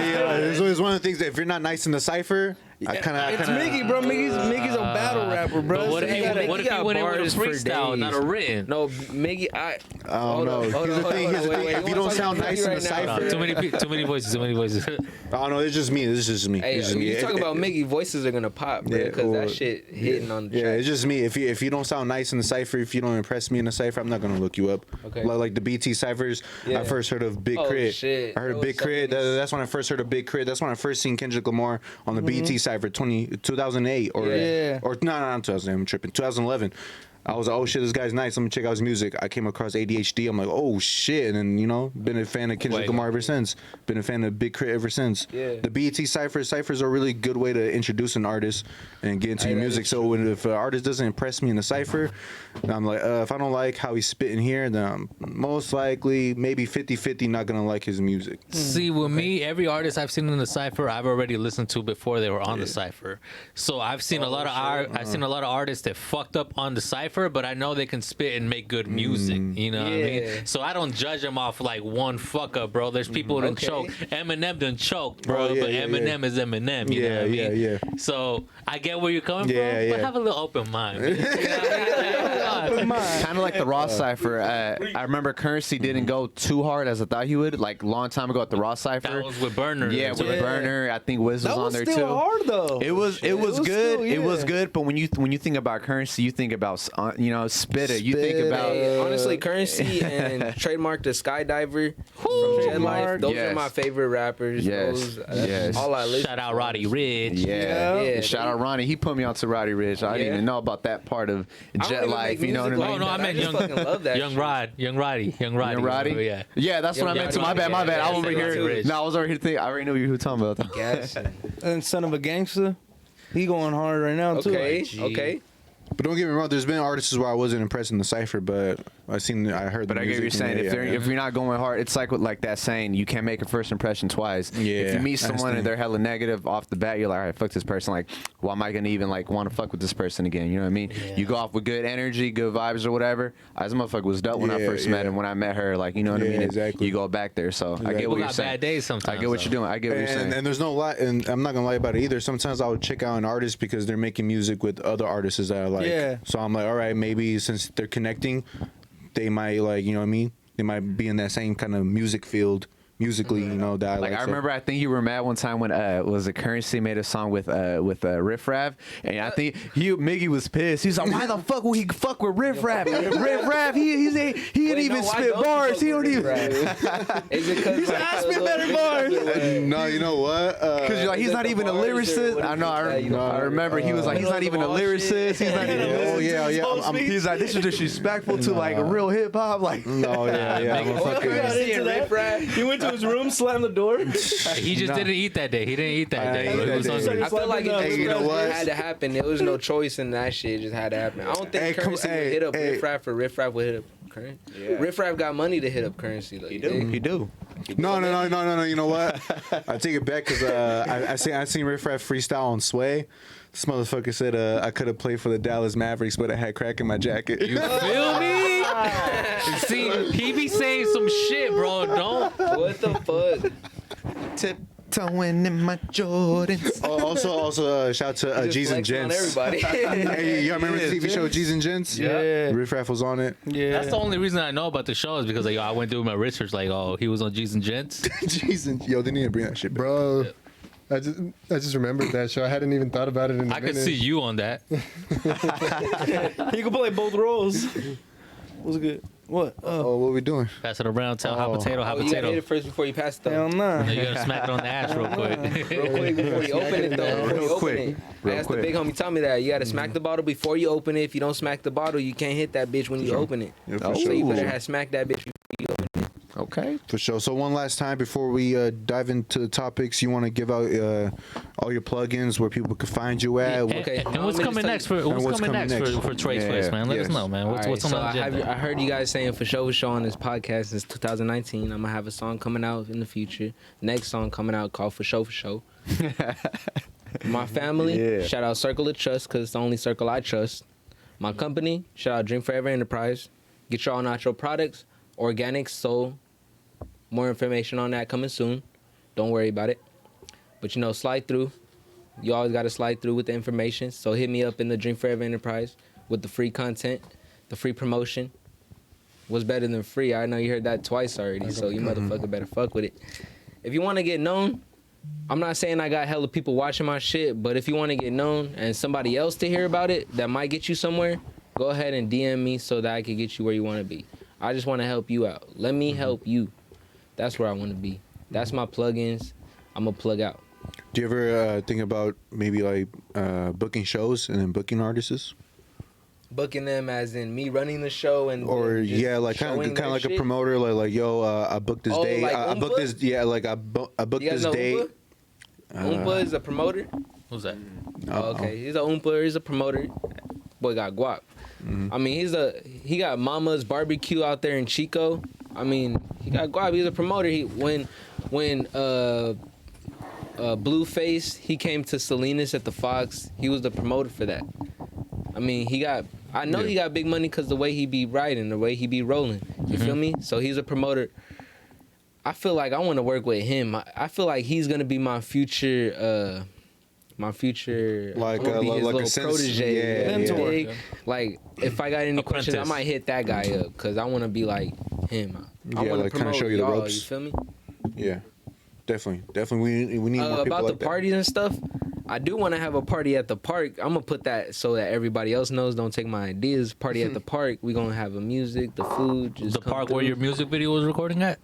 it's always one of the things that if you're not nice in the cipher I kind of. It's Miggy, bro. Miggy's a battle rapper, bro. But what if He he got- what he if he got went in with bars a for freestyle, not a days. written? No, Miggy, I don't know. Here's the thing. If you don't sound nice in the cipher, Too many voices. Too many voices. I don't know. It's just me. It's just me. Hey, It's just me. you talk about Miggy, voices are gonna pop, bro, Yeah, because or- that shit hitting on the Yeah, track. it's just me. If you don't sound nice in the cipher, if you don't impress me in the cipher, I'm not gonna look you up. Okay. Like the BT ciphers, Yeah. I first heard of Big Oh, Crit. shit. I heard There of was Big so Crit. many- That's when I first heard of Big Crit. That's when I first seen Kendrick Lamar on the BT cipher 2008 or Yeah. or no, not 2000. I'm tripping. 2011. I was like, oh shit, this guy's nice. Let me check out his music. I came across ADHD. I'm like, oh shit, and then been a fan of Kendrick Wait. Lamar ever since. Been a fan of Big Crit ever since. Yeah. The BET ciphers are a really good way to introduce an artist and get into Hey, your that music. is So if an artist doesn't impress me in the cipher, I'm like, if I don't like how he's spitting here, then I'm most likely maybe 50-50 not gonna like his music. See, with me, every artist I've seen in the cipher, I've already listened to before they were on the cipher. So I've seen a lot of I've seen a lot of artists that fucked up on the cipher, but I know they can spit and make good music. You know what I Yeah. mean? So I don't judge them off like one fuck up, bro. There's people who done Okay. choke. Eminem done choke, bro. Oh, yeah, but yeah, Eminem is Eminem. You know what I mean? yeah. So I get where you're coming Yeah, from, but yeah. have a little open mind. Kind of like the Raw cipher. I remember Currency didn't go too hard as I thought he would. Like a long time ago at the Raw cipher. That was with Burner. Yeah, with Yeah. Burner. I think Wiz was That on was there still too. hard though. It was good. still, It was yeah. good. But when you think about Currency, you think about Spitter. You think Spitter. about Hey, honestly, Currency and Trademark the Skydiver from Jet Life, those Yes. are my favorite rappers. Yes. Those, Yes. all I listen Shout out to. Roddy Rich. yeah. Yeah. Shout out Ronnie. He put me onto Roddy Rich. I didn't Yeah. even know about that part of I don't Jet even Life. make You know what I music mean? Oh no, I like that. meant I just fucking love that Young shit. Roddy. Young Roddy? Yeah. Yeah, that's what I Young meant to. My Roddy, bad. yeah, I was yeah, over yeah, here. Rich. No, I was over here thinking. I already knew you were talking about. Gas. And Son of a Gangster, he going hard right now too. Okay, Gee. okay. But don't get me wrong. There's been artists where I wasn't impressed in the cipher, but I heard. But the I get what you're music saying. and If you're not going hard, it's like that saying, you can't make a first impression twice. Yeah, If you meet that's someone the- and they're hella negative off the bat, you're like, all right, fuck this person. Like, why am I gonna even want to fuck with this person again? You know what I mean? Yeah. You go off with good energy, good vibes or whatever. This motherfucker was dope when I Yeah, first met yeah. him. When I met her, you know what I Yeah, mean? And exactly. You go back there. So I Exactly. get what People you're got saying. bad days sometimes. I get what you're doing. I get what you're saying. And there's no lie, and I'm not gonna lie about it either. Sometimes I would check out an artist because they're making music with other artists that I like. Yeah. So I'm like, all right, maybe since they're connecting, they might you know what I mean? They might be in that same kind of music field musically, that I like. I So- remember, I think you were mad one time when was it Currency made a song with Riff Raff, and I think Miggy was pissed. He was like, "Why the fuck would he fuck with Riff Raff? Riff Raff, he didn't even spit bars. He don't even." Is it because I spit better bars. No, you know what? Because you're like, he's Is it not the even a bars or lyricist. what I is know. it? I remember he was like, he's not even a lyricist. He's not even. Oh, yeah. He's like, this is disrespectful to like real hip hop. Like, No, yeah. I'm a fucking- Seeing Riff Raff. He went to his room, slammed the door. He just didn't eat that day. He didn't eat that day. I He ate was that hungry. day. I feel like Hey, it you know what? had to happen. There was no choice in that shit. It just had to happen. I don't think Hey, come- Currency would hey, hit up hey. Riff Raff or Riff Raff would hit up Currency. Riff Raff got money to hit up Currency. Like, he do. No. You know what? I take it back because I seen Riff Raff freestyle on Sway. This motherfucker said I could have played for the Dallas Mavericks, but I had crack in my jacket. You feel me? See, he be saying some shit, bro. Don't. What the fuck? Tiptoeing in my Jordans. Also, shout out to Just G's and flexing on Gents. everybody. Hey, y'all remember the TV show G's and Gents? Yeah. Riff Raff was on it. Yeah. That's the only reason I know about the show is because like I went through my research. Like, oh, he was on G's and Gents. G's and they need to bring that shit back. Bro, I just remembered that show. I hadn't even thought about it in a I minute. could see you on that. He could play both roles. What's good? What? Oh, what we doing? Pass it around. Tell hot potato, hot Oh, you gotta hit potato. it first before you pass it though. Hell nah. No, you gotta smack it on the ass real quick. Real quick before you open it though. Before you Real open quick. it. Real That's quick. the big homie tell me that. You gotta smack the bottle before you open it. If you don't smack the bottle, you can't hit that bitch when you open it. Yeah, for Oh. So sure. you better have smacked that bitch before you open it. Okay. For sure. So one last time before we dive into the topics, you want to give out all your plugins where people can find you at. Okay. And what's I'm coming gonna next just for what's coming next? for Tre Yeah, Twist, man? Let us yes. know, man. What's Alright, on so the agenda? I heard you guys saying for sure on this podcast since 2019. I'm gonna have a song coming out in the future. Next song coming out called For Show. My family, Yeah. shout out Circle of Trust because it's the only circle I trust. My company, shout out Drink Forever Enterprise. Get your all natural products, organic soul. More information on that coming soon. Don't worry about it. But slide through. You always got to slide through with the information. So hit me up in the Dream Forever Enterprise with the free content, the free promotion. What's better than free? I know you heard that twice already, so you motherfucker better fuck with it. If you want to get known, I'm not saying I got hella people watching my shit, but if you want to get known and somebody else to hear about it that might get you somewhere, go ahead and DM me so that I can get you where you want to be. I just want to help you out. Let me help you. That's where I want to be. That's my plugins. I'm going to plug out. Do you ever think about maybe like booking shows and then booking artists? Booking them as in me running the show and Or just yeah, like kind of like a promoter, like yo, I booked this day. like I booked this. Yeah, like I booked You guys this know day. Oompa? Oompa is a promoter. Who's that? Oh, okay, he's a Oompa. He's a promoter. Boy got guap. I mean, he got Mama's Barbecue out there in Chico. I mean, he got guap. He's a promoter. When Blueface, he came to Salinas at the Fox. He was the promoter for that. I mean, I know he got big money because the way he be riding, the way he be rolling. You feel me? So he's a promoter. I feel like I want to work with him. I feel like he's gonna be my future. Like I'm gonna be his like a little sense, protege. Mentor. Dig? Like if I got any questions, I Apprentice. might hit that guy up because I want to be like him. I Yeah, want to like, kinda promote show you the y'all. ropes. You feel me? Yeah, definitely. We need more people About like the parties and stuff, I do want to have a party at the park. I'm gonna put that so that everybody else knows. Don't take my ideas. Party at the park. We gonna have the music, the food. Just The come park where through. your music video was recording at?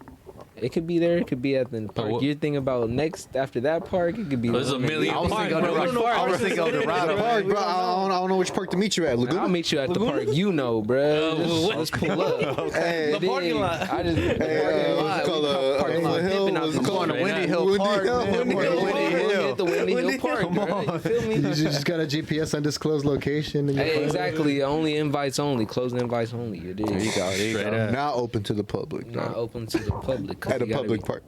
It could be there. It could be at the park. what- You're thinking about next after that park. It could be. There's a million I was parks, thinking bro. I was thinking of the The Dorado. park, bro. I don't know which park to meet you at. I'll Laguna. meet you at the park. You know, bro. what? Let's pull up. Hey, The parking lot. I just the parking lot. what's it called, We parking lot Hill? dipping out What's the it called? corner. Going to Windy Hill Windy Park, Hill. man. Windy We're Hill. going to Windy We'll Hill. hit the Windy Hill Park. Bro. You feel me? You just got a GPS undisclosed location. And Hey, exactly. Only invites only. Closing invites only. You dig? There you go. There you Straight go. up. Not open to the public. Not No. open to the public. 'cause At a you gotta public be- park.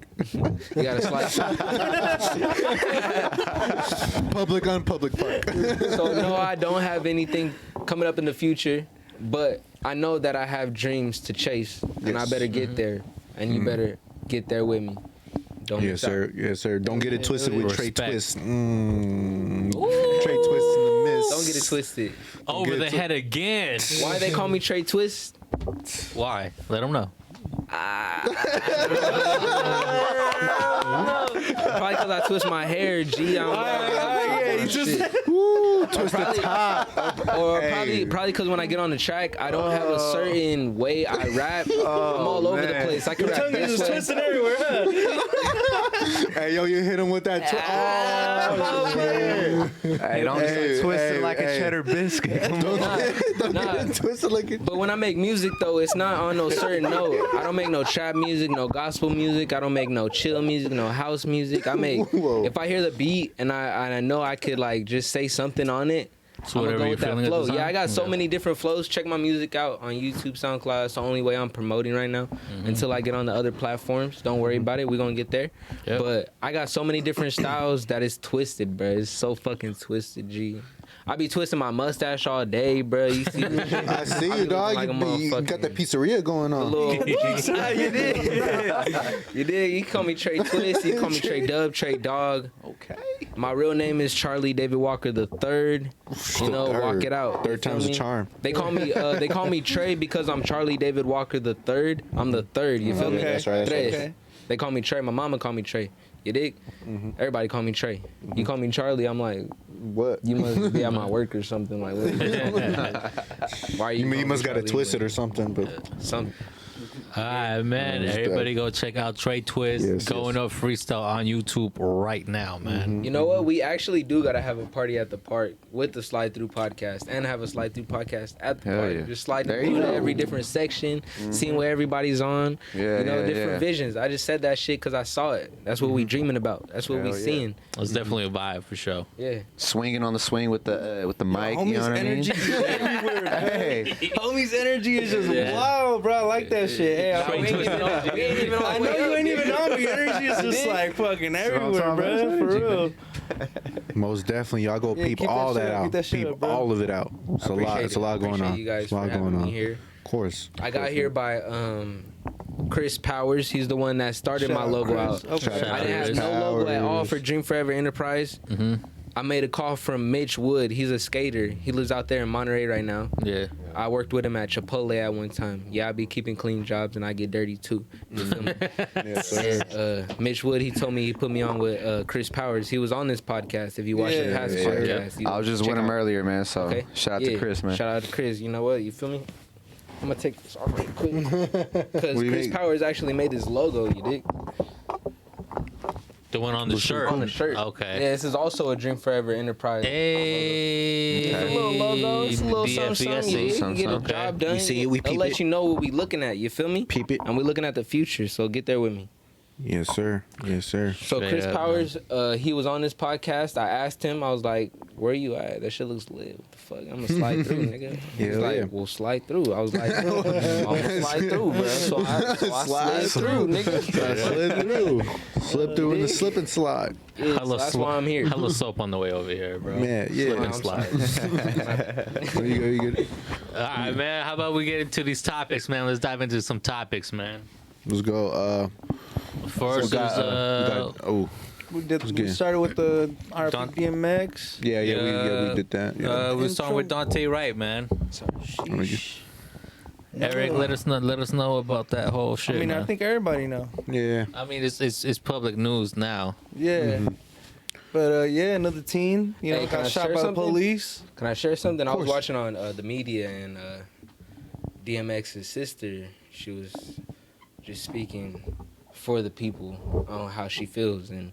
You gotta slide. Public on public park. So no, I don't have anything coming up in the future, but I know that I have dreams to chase, and I Yes. better get there, and you better get there with me. Don't Yes, miss out. sir. Yes, sir. Don't get it twisted with Tre Respect. Twist. Tre Twist in the mist. Don't get it twisted. Over get the it head again. Why they call me Tre Twist? Why? Let them know. Probably because I twist my hair, G. I don't Twist the top. Or Hey. probably because when I get on the track, I don't have a certain way I rap. I'm all over the man. place. I can rap this way. twisting everywhere, huh? Hey, yo, you hit him with that. Hey, don't Hey, get twisted hey, like a hey. cheddar biscuit. Come on. Don't Nah. get it twisted like it. But when I make music though, it's not on no certain note. I don't make no trap music, no gospel music. I don't make no chill music, no house music. I make Whoa. if I hear the beat and I know I could like just say something on it. So I'm gonna whatever go you're with that feeling at flow. the Yeah, time? I got so Yeah. many different flows. Check my music out on YouTube, SoundCloud. It's the only way I'm promoting right now. Until I get on the other platforms. Don't worry about it. We're gonna get there. Yep. But I got so many different styles that it's twisted, bro. It's so fucking twisted, G. I be twisting my mustache all day, bro. You see me? I see I you, be dog. looking like a You got motherfucking- that pizzeria going on. Little, you did. You did. You call me Tre Twist. You call me Tre Dub, Tre Dog. Okay. My real name is Charlie David Walker the Third. You know, walk it out. Third You feel time's a me? charm. They call me Trey because I'm Charlie David Walker the Third. I'm the third. You feel me? Okay. That's right. That's Tres. right. Okay. They call me Trey. My mama call me Trey. You dig? Everybody call me Trey. You call me Charlie, I'm like, What? you must be at my work or something. Like, why are you? You calling must me got it Charlie? twisted or something, but Some. All right, man. Everybody go check out Tre Twist. Yes, Going yes. up freestyle on YouTube right now, man. You know what? We actually do gotta have a party at the park with the Slide Through podcast, and have a Slide Through podcast at the Hell park. yeah. Just sliding There through you to go. every different section, seeing what everybody's on. Yeah, you know, yeah, different yeah. visions. I just said that shit because I saw it. That's what we dreaming about. That's what we Hell yeah. seeing. It's definitely a vibe for sure. Yeah. Swinging on the swing with the mic. Homie's You know what I mean? energy is everywhere, bro. Hey. Homie's energy is just Yeah. wild, bro. I like that shit. Hey, We ain't even on- we ain't even on I the know way you up ain't yet. even on, but your energy is just like fucking everywhere, talking bro. about. For real. most definitely, y'all go Yeah, peep keep that all shit that up, out. keep that shit Peep up, bro. all of it out. It's a lot. Appreciate It's a it. lot going Appreciate on. you guys It's a lot for going having on. me here. Of course. I got here by Chris Powers. He's the one that started Shout my out logo Chris. out. Okay. Shout out I didn't have Chris no logo at all Powers. for Dream Forever Enterprise. I made a call from Mitch Wood. He's a skater. He lives out there in Monterey right now. Yeah. I worked with him at Chipotle at one time. Yeah, I be keeping clean jobs and I get dirty too. You feel me? Yes, sir. And, Mitch Wood, he told me he put me on with Chris Powers. He was on this podcast. If you watch the past podcast, I was just with him earlier, man. So shout out to Chris, man. Shout out to Chris. You know what? You feel me? I'm gonna take this off right quick because Chris Powers actually made this logo. You dig? The one on the shirt. On the shirt. Okay. Yeah, this is also a Drink Forever Enterprise. Hey. It's a little logo. It's a little something. You get a job done. You see it, we I'll peep let it. you know what we looking at. You feel me? Peep it. And we're looking at the future. So get there with me. Yes, sir. Yes, sir. So Straight Chris up, Powers, he was on this podcast. I asked him. I was like, "Where you at? That shit looks lit. What the fuck? I'm gonna slide through, nigga." He was Hell like, yeah. "Well, slide through." I was like, "I'm gonna slide through, bro." So I slid through, nigga. Slip through. Slip through in the slip and slide. Yeah, so that's why I'm here. Hella soap on the way over here, bro. Man, yeah. Slip and slide. There you go. You good? All right, man. How about we get into these topics, man? Let's dive into some topics, man. Let's go. First we is good. We started with the RP Don- DMX. Yeah, we did that. Yeah. We're starting with Dante Wright, man. Sheesh. Eric, let us know about that whole shit. I mean, man. I think everybody know. Yeah. I mean, it's public news now. Yeah. But yeah, another teen, you know, Hey, can I got shot share by the something? police. Can I share something? I was course. watching on the media and DMX's sister. She was just speaking for the people on how she feels, and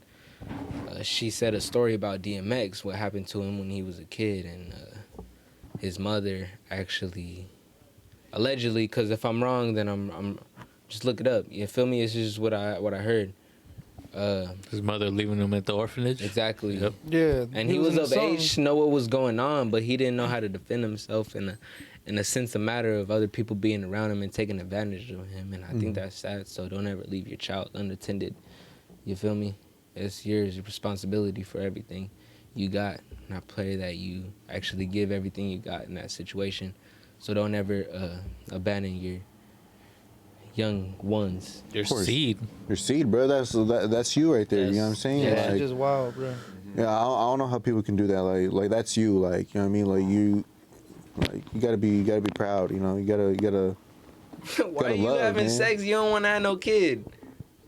she said a story about DMX, what happened to him when he was a kid, and his mother actually, allegedly, because if I'm wrong, then I'm just look it up. You feel me? It's just what I heard. His mother leaving him at the orphanage. Exactly. Yep. Yeah. And he was in the of song. age to know what was going on, but he didn't know how to defend himself in a sense, a matter of other people being around him and taking advantage of him. And I think that's sad. So don't ever leave your child unattended. You feel me? It's your responsibility for everything you got. And I pray that you actually give everything you got in that situation. So don't ever abandon your young ones. Your course. seed. Your seed, bro. That's you right there. You know what I'm saying? Yeah. It's Like, just wild, bro. yeah, I don't know how people can do that. Like that's you. Like, you know what I mean? You gotta be proud. You know, you gotta. Why are you love, having man. sex? You don't want to have no kid.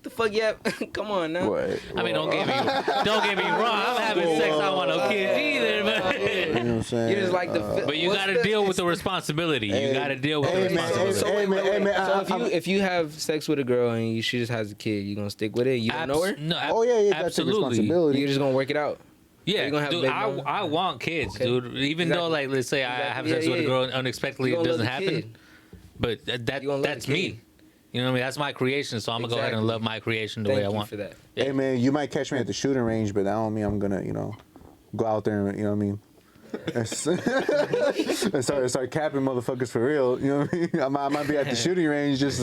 The fuck you have? Come on now. What? I mean, don't get me wrong. I'm having sex. I want no kid either, You know but what I'm saying? You just like the. but you got to deal with the responsibility. You got to deal with the Hey, man, responsibility. So, Hey, man, so if you have sex with a girl and she just has a kid, you gonna stick with it? You don't know her? No, Oh yeah, you got the absolutely. responsibility. You're just gonna work it out. Yeah, you gonna have a dude, baby mama? I want kids, Okay. dude. Even though, like, let's say I have Exactly. sex Yeah, with a yeah, girl yeah. and unexpectedly You it gonna love doesn't the happen, kid. but You gonna love that's the me. kid. You know what I mean? That's my creation, so I'm gonna go ahead and Exactly. love my creation the Thank way I you want. for that. Hey man, you might catch me at the shooting range, but that don't mean I'm gonna, go out there and, you know what I mean? and start capping motherfuckers for real. You know what I mean? I might be at the shooting range just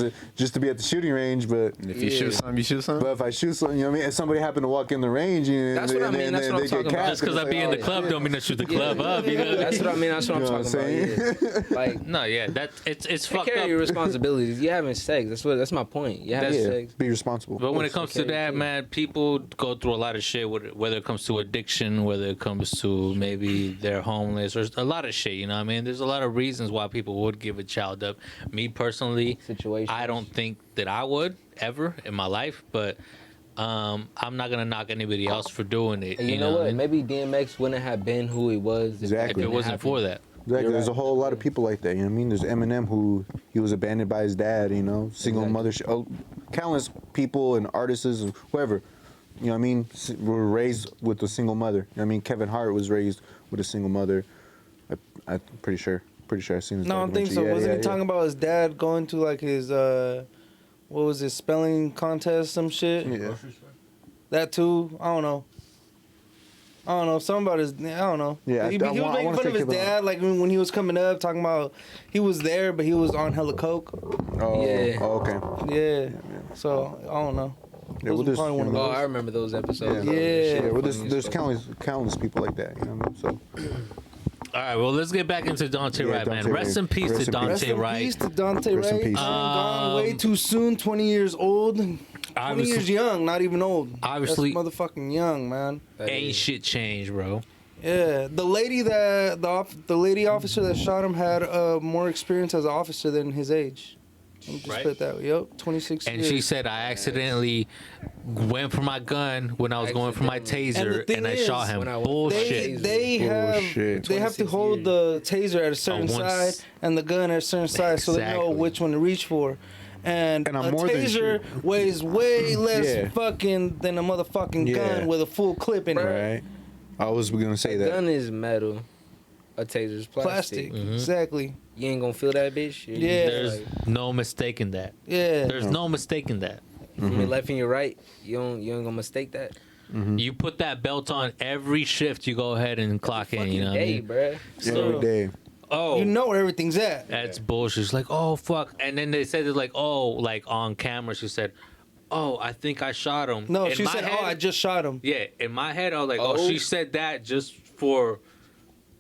to be at the shooting range, but If you shoot something, you shoot something. but if I shoot something, you know what I mean? If somebody happened to walk in the range, That's what I mean, that's what I'm talking about. Just because I be in the club don't mean to shoot the club up. You know? That's what I mean. That's what I'm You know what talking I'm about. Yeah. Like, No, yeah, it's take fucked care up. of your responsibilities. You having sex. That's my point. You having Yeah, sex. be responsible. But when it comes to Okay, that, okay. man, people go through a lot of shit. Whether it comes to addiction, whether it comes to maybe they're homeless, or a lot of shit. You know what I mean? There's a lot of reasons why people would give a child up. Me personally, Situations. I don't think that I would ever in my life, but I'm not gonna knock anybody else for doing it. And you know what? I mean? Maybe DMX wouldn't have been who he was if Exactly. If it didn't wasn't happen. for that. Exactly. You're There's a right. whole lot of people like that. You know what I mean? There's Eminem who he was abandoned by his dad. Single Exactly. mother. Countless people and artists and whoever. You know what I mean? Were raised with a single mother. You know what I mean? Kevin Hart was raised with a single mother. I'm pretty sure. I've seen this. No, I don't think so. documentary. Yeah, Wasn't yeah, he talking about his dad going to like his what was his spelling contest, some shit? Yeah. That too. I don't know. Something about his. I don't know. Yeah, he I was wanna making fun say of his Kevin dad, like when he was coming up, talking about he was there, but he was on hella coke. Oh, Yeah. oh, okay. Yeah. So I don't know. Yeah, Those well, were probably one of Oh, those. I remember those episodes. Yeah. Yeah, well, Funny there's stuff. countless people like that. You know what I mean? So All right, well, let's get back into Dante Yeah, Wright, man. Dante Rest Wright. in peace Rest to in Dante Rest in Wright. peace to Dante Rest in Wright. peace. Gone way too soon. 20 years old. 20 Obviously- years young, not even old. Obviously- That's motherfucking young, man. That Ain't is- shit changed, bro. Yeah, the lady officer that shot him had more experience as an officer than his age. Let me just Right. put that way. Yep, 26 And years. she said I accidentally went for my gun when I was going for my And the taser, thing and I is, shot him. when I went- Bullshit. They have Bullshit. they have to 26 hold years. the taser at a certain On one side and the gun at a certain side, so they know Exactly. which one to reach for. And And I'm a more than taser sure. weighs way less Yeah. fucking than a motherfucking Yeah. gun with a full clip in it. Right. I was gonna say A that. gun is metal. A taser's plastic. Plastic, exactly. You ain't gonna feel that bitch. You're Yeah. just There's no mistaking that. Yeah. There's no mistaking that. from your left and your right. You ain't gonna mistake that. You put that belt on every shift. You go ahead and clock in. You know what I Hey, mean? bruh. Every day. Oh, You know where everything's at. that's bullshit. She's like, oh fuck, and then they said it like, oh, like on camera. She said, oh, I think I shot him. No, In she my said, head- "Oh, I just shot him." Yeah, in my head, I was like, oh, Oh. she said that just for.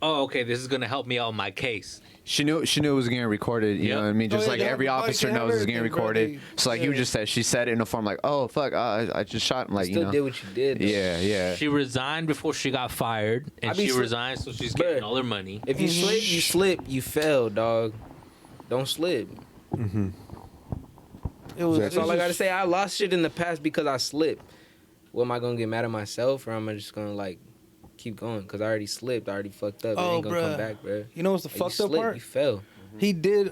Oh, okay, this is gonna help me out in my case. She knew it was getting recorded. You Yep. know what I mean? Just yeah, like they every have- like, officer they have knows it's getting everything, bro. recorded. They- So like you yeah. just said, she said it in a form like, "Oh fuck, I just shot him." Like Still you know. did what you did. though. Yeah, yeah. She resigned before she got fired, I and be she sli- resigned so she's Bruh. getting all her money. If you slip, you slip. You fell, dog. Don't slip. It was. That's all I gotta say. I lost shit in the past because I slipped. What am I gonna get mad at myself, or am I just gonna like keep going? Because I already slipped. I already fucked up. It Oh, ain't gonna bruh. come back, bro. You know what's the Like, fucked you up slipped, part? You fell. He did.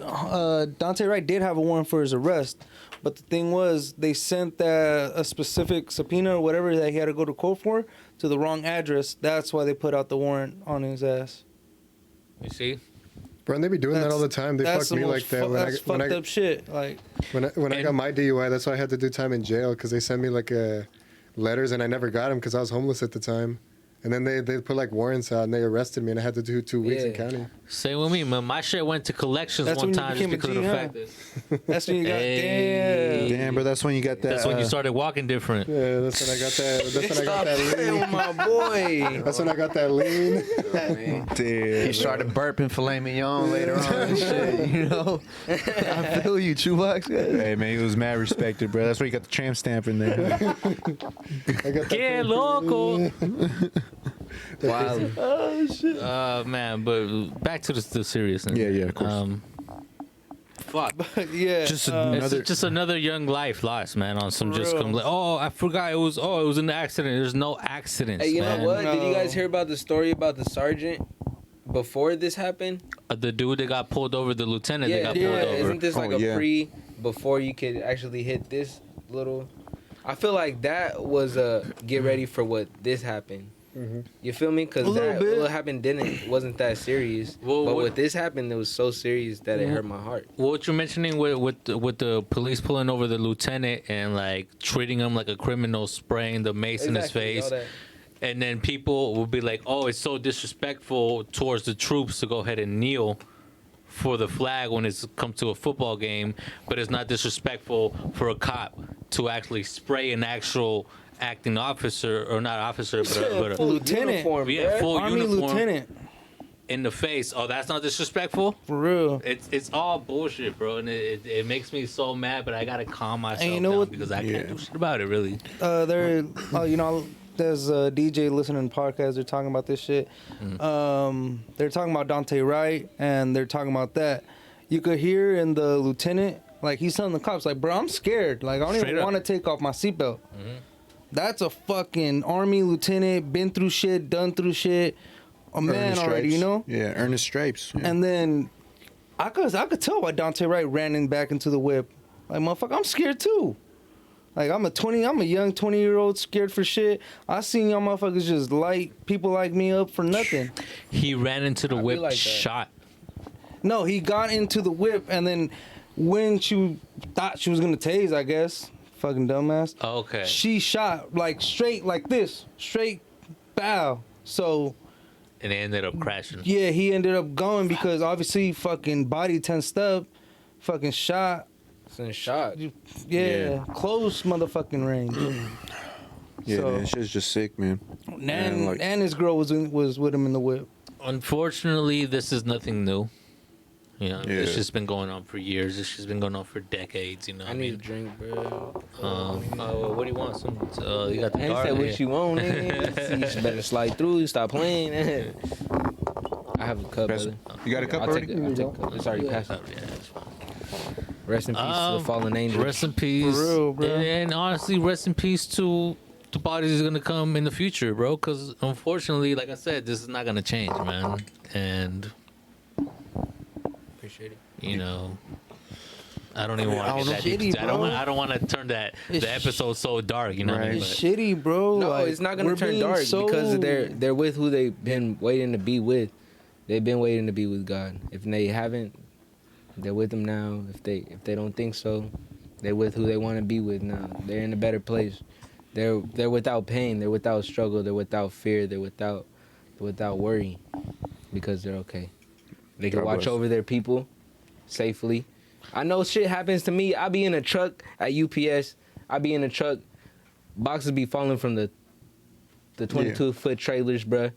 Dante Wright did have a warrant for his arrest, but the thing was, they sent that a specific subpoena or whatever that he had to go to court for to the wrong address. That's why they put out the warrant on his ass. You see? Bro, and they be doing that all the time. They That's fuck me the like most that. that's fucked up shit. Like, When I got my DUI, that's why I had to do time in jail because they sent me like letters and I never got them because I was homeless at the time. And then they put like warrants out and they arrested me and I had to do 2 weeks in Yeah. county. Same with me, man. My shit went to collections That's one when you time just became a because of G, the huh? fact that that's when you got Hey. damn. Damn, bro. That's when you got that. that's when you started walking different. Yeah, that's when I got that. That's when I got that Hey, lean. my boy. That's when I got that lean. Damn. He started burping filet mignon later on and shit, you know? I feel you, Chubax. Hey man, he was mad respected, bro. That's why you got the tramp stamp in there. I got that. Que loco. Wow. Man, but back to the seriousness. Yeah, of course. Fuck. Yeah. Just It's another. just another young life lost, man. On some For just real. come like, oh, I forgot it was an accident. There's no accidents. Hey, you man. know what? Did you No. guys hear about the story about the sergeant before this happened? The dude that got pulled over, the lieutenant that got pulled over. Isn't this like Oh, a yeah. before you could actually hit this little? I feel like that was a get ready for what this happened. You feel me? Because A little that bit. what happened wasn't that serious. Well, but what- what this happened, it was so serious that it hurt my heart. What you're mentioning with the police pulling over the lieutenant and like treating him like a criminal, spraying the mace in his Exactly, all face, that. and then people will be like, "Oh, it's so disrespectful towards the troops to go ahead and kneel for the flag when it's come to a football game, but it's not disrespectful for a cop to actually spray an actual acting officer or not officer, but a Full Lieutenant. uniform, yeah, bruh. full Army uniform lieutenant. in the face. Oh, that's not disrespectful. For real. It's all bullshit, bro, and it makes me so mad. But I gotta calm myself you know down what? because I can't do shit about it, really. There's a DJ listening to podcasts. They're talking about this shit. They're talking about Dante Wright, and they're talking about that. You could hear in the lieutenant, like he's telling the cops, like, bro, I'm scared. Like I don't Straight even up. want to take off my seatbelt. That's a fucking Army lieutenant, been through shit, done through shit, a man Earnest already, stripes. you know. Yeah, earnest stripes. Yeah. And then I could tell why Dante Wright ran in back into the whip. Like, motherfucker, I'm scared too. Like, I'm a young 20-year-old scared for shit. I seen y'all motherfuckers just light people like me up for nothing. He ran into the I whip, feel like that. shot. No, he got into the whip, and then when she thought she was gonna tase, I guess, fucking dumbass, Oh, okay. she shot like straight like this, straight bow. So And it ended up crashing. yeah, he ended up going because obviously fucking body tensed up, fucking shot. It's in shot. Yeah, close motherfucking range. Yeah, So- man, shit's just sick, man. And like- his girl was with him in the whip. Unfortunately, this is nothing new. You know, Yeah. it's just been going on for years. It's just been going on for decades. You know, I need a drink, bro. what do you want? Some? You got the I ain't card said what here. you want, nigga. You better slide through. Stop playing. I have a cup, Pass- brother. You got a cup I'll already? take it. I'll take a cup. It's already passed. Yeah, it's fine. Rest in peace to the fallen angels. Rest in peace. For real, bro. And honestly, rest in peace to the bodies is gonna come in the future, bro. Because unfortunately, like I said, this is not gonna change, man. And Appreciate it. you know, I don't even want to I get don't that know. deep. Shitty, bro. I don't want to turn that It's the episode so dark. You know what I mean? It's But shitty, bro. No, like, it's not gonna we're turn being dark so- because they're with who they've been waiting to be with. They've been waiting to be with God. If they haven't, they're with Him now. If they don't think so, they're with who they want to be with now. They're in a better place. They're without pain. They're without struggle. They're without fear. They're without worry because they're okay. They can God watch bless. over their people safely. I know shit happens to me. I be in a truck at UPS. I be in a truck. Boxes be falling from the 22-foot trailers, bruh.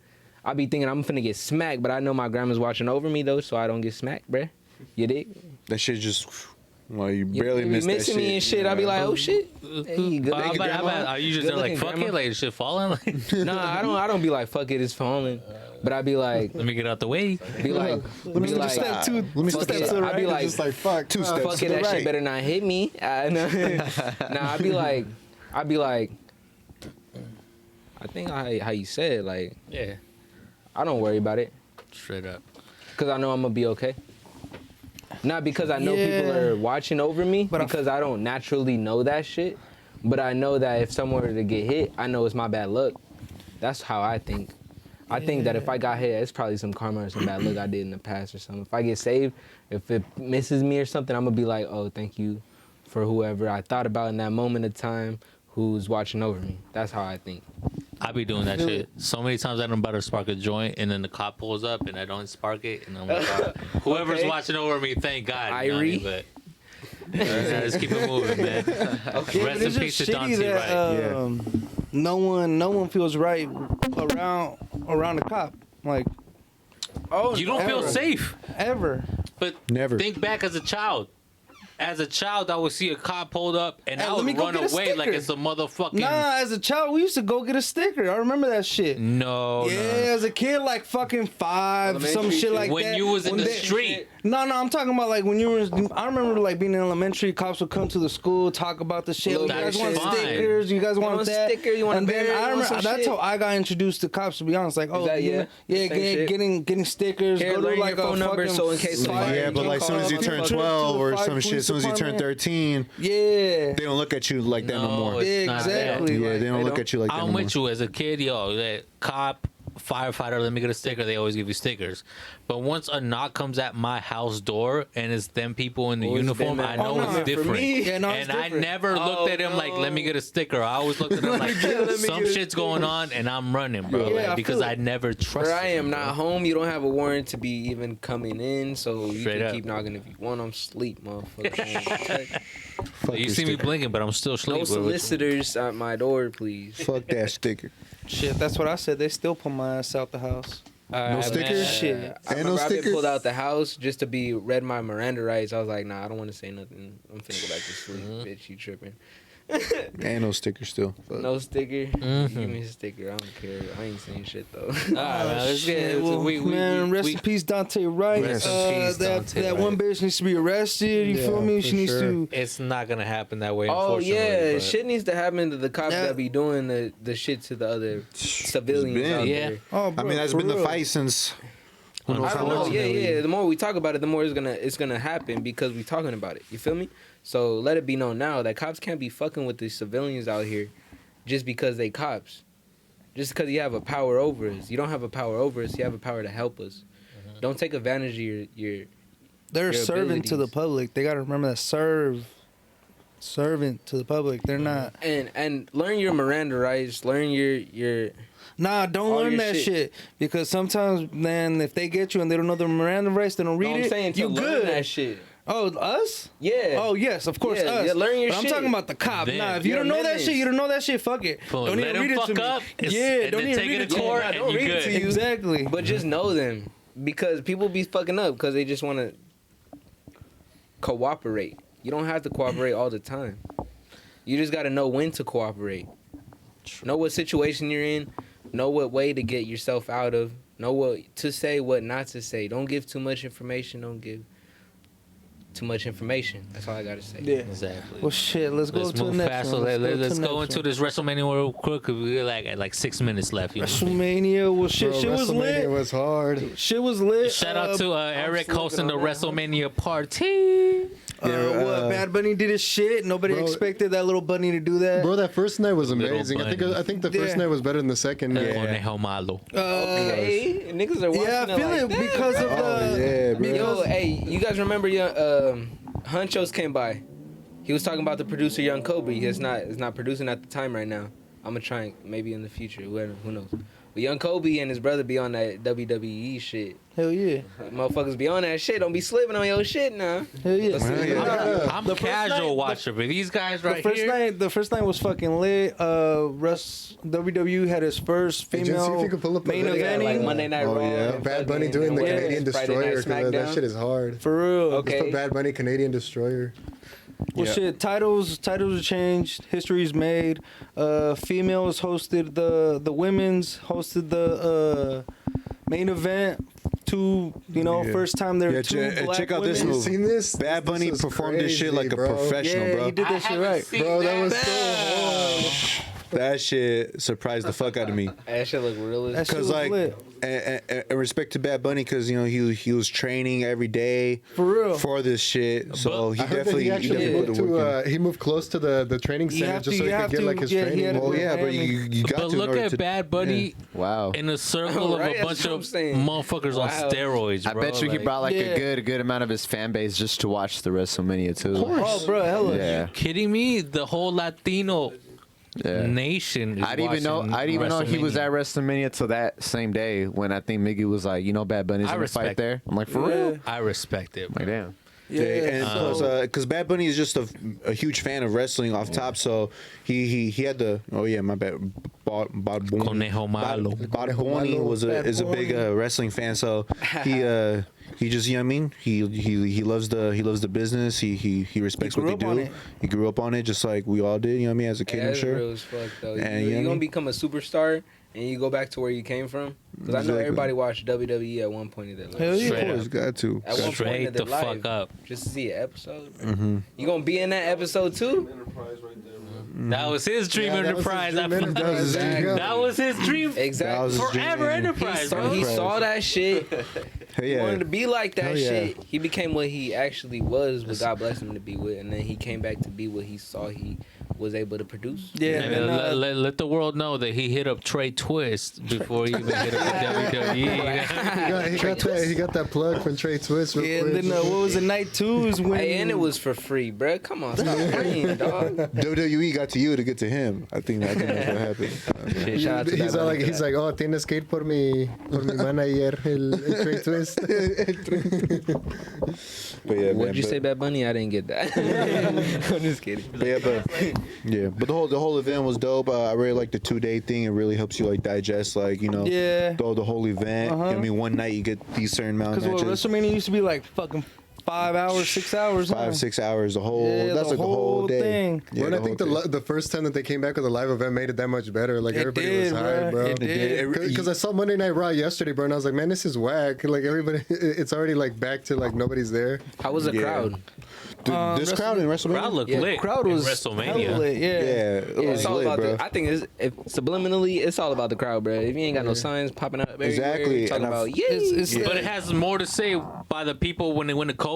I be thinking I'm finna get smacked, but I know my grandma's watching over me though, so I don't get smacked, bruh. You dig? That shit just, well, you You barely be missed that missing shit. me and shit. I be like, oh shit. Hey, good I looking bet, grandma. are you just Good there like looking fuck grandma. it, like shit falling? Like, Nah, I don't be like fuck it, it's falling. But I be like, let me get out the way. be like, Let me be like, step two. Let me fuck step it. to the I right. be It's like, just like fuck. Two steps fuck to it, the that shit right. better not hit me. Nah, I be like, I think how you said, like, Yeah, I don't worry about it. straight up. Because I know I'm going to be okay. Not because I know people Yeah. are watching over me, But because I don't naturally know that shit. But I know that if someone were to get hit, I know it's my bad luck. That's how I think. I think that if I got hit, it's probably some karma or some bad luck I did in the past or something. If I get saved, if it misses me or something, I'm going to be like, oh, thank you for whoever I thought about in that moment of time who's watching over me. That's how I think. I be doing that shit so many times. I don't about to spark a joint, and then the cop pulls up, and I don't spark it, and I'm like, oh, whoever's Okay. watching over me, thank God. You know what I mean? Irie. But let's keep it moving, man. Yeah, Rest but in it's peace just to shitty Dante, that right? no one feels right around the cop, like Oh, You don't feel Ever. safe. ever. But Never. think back as a child. As a child, I would see a cop pulled up, and Hey, I let me would go run get a away like sticker. it's a motherfucking. Nah, as a child, we used to go get a sticker. I remember that shit. No, Yeah, no. as a kid, like fucking 5, some Elementary shit shit. like When that. you was in When the they- street. No, I'm talking about like when you were. I remember like being in elementary, cops would come to the school, talk about the shit. Little You guys want fine. stickers? You guys want want a that? sticker? You want a and then bear? I You want remember some that's shit? how I got introduced to cops. To be honest, like that- yeah? Same shit? getting stickers. Here, go to learn like your a phone number fucking so in case somebody- Yeah, but like as soon as you Call turn up, 12 or Five some shit, as soon as you turn police 13, Yeah. they don't look at you like that no No, more. it's Yeah, not that. exactly. Yeah, like, they don't look at you like that I'm no more. with you as a kid, yo. That cop, firefighter, let me get a sticker. They always give you stickers. But once a knock comes at my house door and it's them people in the Oh, it's uniform, them I at know home. it's Oh, no, for different. me- Yeah, no, it's and I different. never looked at him like, let me get a sticker. I always looked at him like, some shit's going on and I'm running, bro. Yeah, like, I because feel I it. never trusted Where I am him, not bro. home, you don't have a warrant to be even coming in, so you Straight can up. keep knocking if you want. I'm sleep, motherfucker. Fuck You this see me sticker. blinking, but I'm still No asleep. solicitors at my door, please. Fuck that sticker. Shit, that's what I said. They still pull my ass out the house. No sticker? Shit. I And no remember I've been sticker? pulled out the house just to be read my Miranda rights. I was like, nah, I don't want to say nothing. I'm finna go back to sleep, bitch. You tripping? And no sticker still. Fuck. No sticker. Give me a sticker. I don't care. I ain't saying shit though. All right, man, let's get Shit, into well, man, rest in peace, Dante Wright. Rest in peace, that Dante that Wright. one bitch needs to be arrested. You Yeah, feel me? for She needs sure. to. It's not gonna happen that way. Oh Unfortunately, yeah, but- shit needs to happen to the cops Yeah. that be doing the shit to the other civilians been. out Yeah. there. Oh, I bro, mean, that's for been the real. fight since. Who knows I how don't know. long? Yeah. The more we talk about it, the more it's gonna happen because we talking about it. You feel me? So let it be known now that cops can't be fucking with the civilians out here just because they cops. Just because you have a power over us. You don't have a power over us. You have a power to help us. Don't take advantage of your They're your serving to the abilities. public. They gotta remember that servant to the public. They're not. and learn your Miranda rights. Learn your Nah, don't All learn your that shit. shit because sometimes, man, if they get you and they don't know the Miranda rights, they don't read No, I'm it. saying to You learn good? that shit. Oh, us? Yeah. Oh yes, of course, Yeah, us. yeah, learn your but I'm shit. talking about the cop. Them. Nah, if you Your don't know that amendments. shit, you don't know that shit. Fuck it. Boom, Don't let even him read it fuck to me. up, Yeah, and don't then even take read it it to to court, me. and you read it good. to you. Exactly. But just know them because people be fucking up because they just want to cooperate. You don't have to cooperate all the time. You just got to know when to cooperate. Know what situation you're in. Know what way to get yourself out of. Know what to say, what not to say. Don't give too much information. Don't give too much information. That's all I gotta say. Yeah. Exactly. Well, shit. Let's go Let's to the move next fast. one. So let's to the go next into one. this WrestleMania real quick. 'Cause we're like at like 6 minutes left. You know? WrestleMania. Well, shit. Bro, Shit was WrestleMania lit. was hard. Shit was lit. Shout out to Eric sleeping hosting the on that, WrestleMania party. Bad Bunny did his shit. Nobody Bro, expected that little bunny to do that. Bro, that first night was Little amazing. I bunny. think the first Yeah. night was better than the second night. Conejo malo. Okay, niggas are watching Yeah, I feel like it that. because of Oh, the. yeah, bro. Yo, hey, you guys remember Hunchos came by? He was talking about the producer Young Kobe. He's not producing at the time right now. I'm gonna try maybe in the future. Who knows? But Young Kobe and his brother be on that WWE shit. Hell yeah. Motherfuckers be on that shit. Don't be slipping on your shit now. Hell yeah. I'm The a first casual night- watcher, but these guys right The first night was fucking lit. WWE had his first Hey, Jen, see if female you can pull up the main video. eventing. Like Monday Night Oh, Raw. yeah. and Bad Bunny fucking- doing the and what Canadian is it, Friday Night Destroyer. 'Cause that SmackDown? shit is hard. For real. Okay. Let's put Bad Bunny Canadian Destroyer. Well, Yeah. shit. Titles are changed. History's made. Females hosted the women's hosted the main event. Yeah. First time there were Yeah, two black check out women. this You move. seen this? Bad Bunny This is performed this shit crazy, like a bro. professional, Yeah, bro. he did that shit right. Bro, that was so hard. That shit surprised the fuck out of me. That shit look real as That shit Cause was like, lit. and respect to Bad Bunny, cause you know he was training every day For real. for this shit. So he I heard that definitely he actually put moved the work to he moved close to the training You center have just to- so he you could have get to- like his yeah, he training. had to in. Oh go yeah, but you got But to. look in order at to- Bad Bunny Wow. in a circle Right, of a that's bunch what I'm of saying. motherfuckers on Wow. steroids, I bro. bet you he Like, brought like Yeah. a good amount of his fan base just to watch the WrestleMania too. Oh, bro, hella. Yeah. kidding me? The whole Latino Yeah. nation. Is I didn't even know. watching I didn't even know he was WrestleMania. at WrestleMania till that same day when I think Miggy was like, Bad Bunny's I in the fight respect there. I'm like, for Yeah. real? I respect it. Like, Bro. damn. Yeah. and so- because Bad Bunny is just a huge fan of wrestling off top, so he had the my bad. Bad Bunny. Conejo malo. Bad Bunny is a big wrestling fan, so he just he loves the business. He respects what grew they up on do. it. He grew up on it just like we all did. As a kid, I'm That's sure. real as fuck though. And, You're you know, gonna become a superstar and you go back to where you came from. Because I know Exactly. everybody watched WWE at one point in their life. Hell yeah. Of Straight course, up. got to. At one point in Straight their the life, fuck up. just to see an episode. You gonna be in that episode too? That was his dream Yeah, that was his enterprise. dream I enterprise. forgot. That was his dream. That was his dream. Exactly. That was his dream. Forever And- enterprise, bro. He saw that shit. Hell He wanted to yeah. be like that Hell yeah. shit. He became what he actually was, what God blessed him to be with, and then he came back to be what he saw he was able to produce. Yeah. And And, let the world know that he hit up Tre Twist before he even hit up the WWE. He got that plug from Tre Twist. real yeah, quick. and then what was it? Night 2 is when. Hey, and it was for free, bruh. Come on, stop playing, dog. WWE got to you to get to him. I think that's what happened. Shit, shout out to He's that all brother like, for that. oh, tienes que ir por mi manager, el Tre Twist. But yeah, What'd man, you but- say, Bad Bunny? I didn't get that. I'm just kidding. But the whole event was dope. I really like the 2-day thing. It really helps you like digest Yeah. the whole event. Uh-huh. I mean, one night you get these certain amount of Because matches. WrestleMania used to be like fucking 5 hours, 6 hours. huh? 5-6 hours. The whole Yeah, that's the like the whole whole day. thing. Yeah, and I think whole day. the first time that they came back with a live event made it that much better. Like It everybody did, was hyped, bro. It did. Because I saw Monday Night Raw yesterday, bro, and I was like, man, this is whack. Like everybody, it's already like back to like nobody's there. How was the Yeah. crowd? Dude, this crowd in WrestleMania. Crowd looked Yeah. lit. Crowd in was WrestleMania. hella lit, yeah, yeah. it Yeah, was it's all lit, about bro. I think subliminally, it's all about the crowd, bro. If you ain't got no signs popping up everywhere, Exactly, talking and about It's- But it has more to say by the people when they went to COVID.